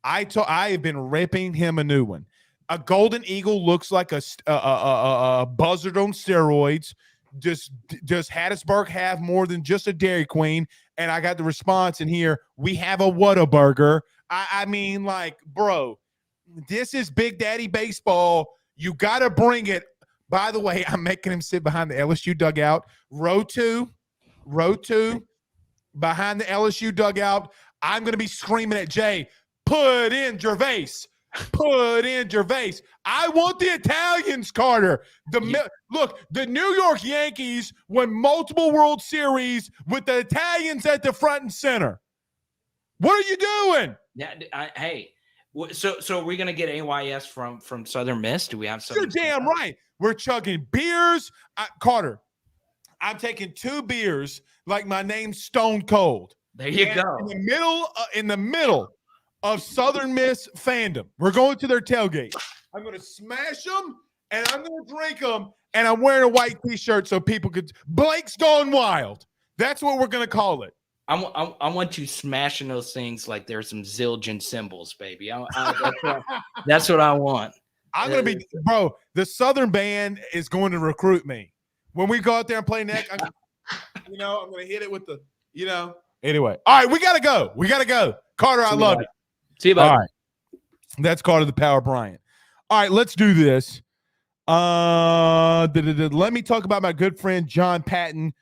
S1: I have been ripping him a new one. A golden eagle looks like a buzzard on steroids. Does Hattiesburg have more than just a Dairy Queen? And I got the response in here. We have a Whataburger. I mean, like, bro, this is Big Daddy baseball. You got to bring it. By the way, I'm making him sit behind the LSU dugout. Row two, behind the LSU dugout. I'm going to be screaming at Jay, put in Gervais. Put in Gervais. I want the Italians, Carter. Look, the New York Yankees won multiple World Series with the Italians at the front and center. What are you doing?
S3: Yeah, hey. So are we going to get AYS from Southern Miss? Do we have some?
S1: You're damn right. We're chugging beers. Carter, I'm taking 2 beers like my name's Stone Cold.
S3: There you go.
S1: In the middle of Southern Miss fandom. We're going to their tailgate. I'm going to smash them, and I'm going to drink them, and I'm wearing a white T-shirt so people could – Blake's Gone Wild. That's what we're going to call it.
S3: I want you smashing those things like there's some zillion symbols, baby. That's what I want.
S1: I'm going to be – bro, the Southern band is going to recruit me. When we go out there and play neck, I'm going to hit it with the – Anyway. All right, we got to go. Carter, I love you.
S3: See you, buddy.
S1: All right. That's Carter the Power Bryant. All right, let's do this. Let me talk about my good friend John Patton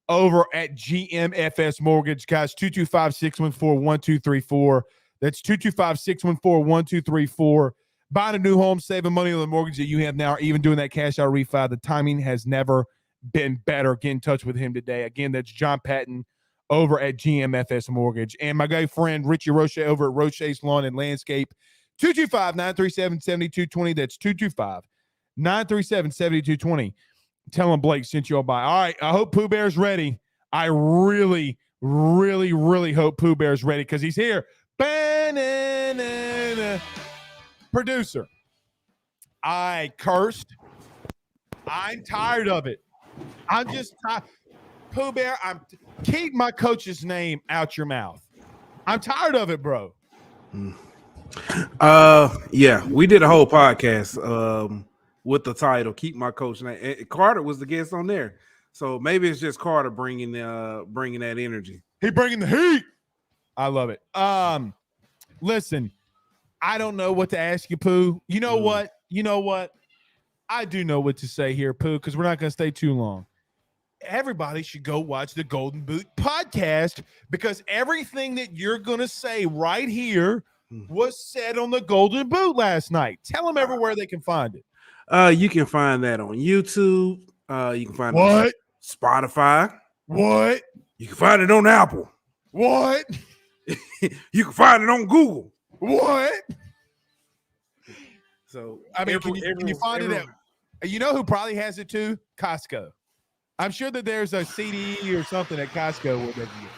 S1: over at GMFS Mortgage. Guys, 225-614-1234. That's 225-614-1234. Buying a new home, saving money on the mortgage that you have now, or even doing that cash out refi. The timing has never been better. Get in touch with him today. Again, that's John Patton over at GMFS Mortgage. And my good friend Richie Roche over at Roche's Lawn and Landscape, 225-937-7220. That's 225-937-7220. Tell him Blake sent you a bye. All right. I hope Pooh Bear's ready. I really, really, really hope Pooh Bear's ready because he's here. Ba-na-na-na. Producer. I cursed. I'm tired of it. I'm just tired. Pooh Bear, keep my coach's name out your mouth. I'm tired of it, bro.
S4: Yeah, we did a whole podcast with the title "Keep My Coach Name." Carter was the guest on there, so maybe it's just Carter bringing that energy.
S1: He bringing the heat. I love it. Listen, I don't know what to ask you, Pooh. You know what? I do know what to say here, Pooh, because we're not going to stay too long. Everybody should go watch the Golden Boot podcast because everything that you're going to say right here was said on the Golden Boot last night. Tell them everywhere they can find it.
S4: You can find that on YouTube. You can find it on Spotify.
S1: What?
S4: You can find it on Apple.
S1: What?
S4: You can find it on Google.
S1: What?
S4: So
S1: I mean, can you find it at? You know who probably has it too? Costco. I'm sure that there's a CD or something at Costco where they can get.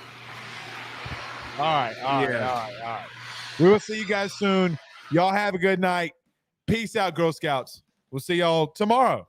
S1: All right. We will see you guys soon. Y'all have a good night. Peace out, Girl Scouts. We'll see y'all tomorrow.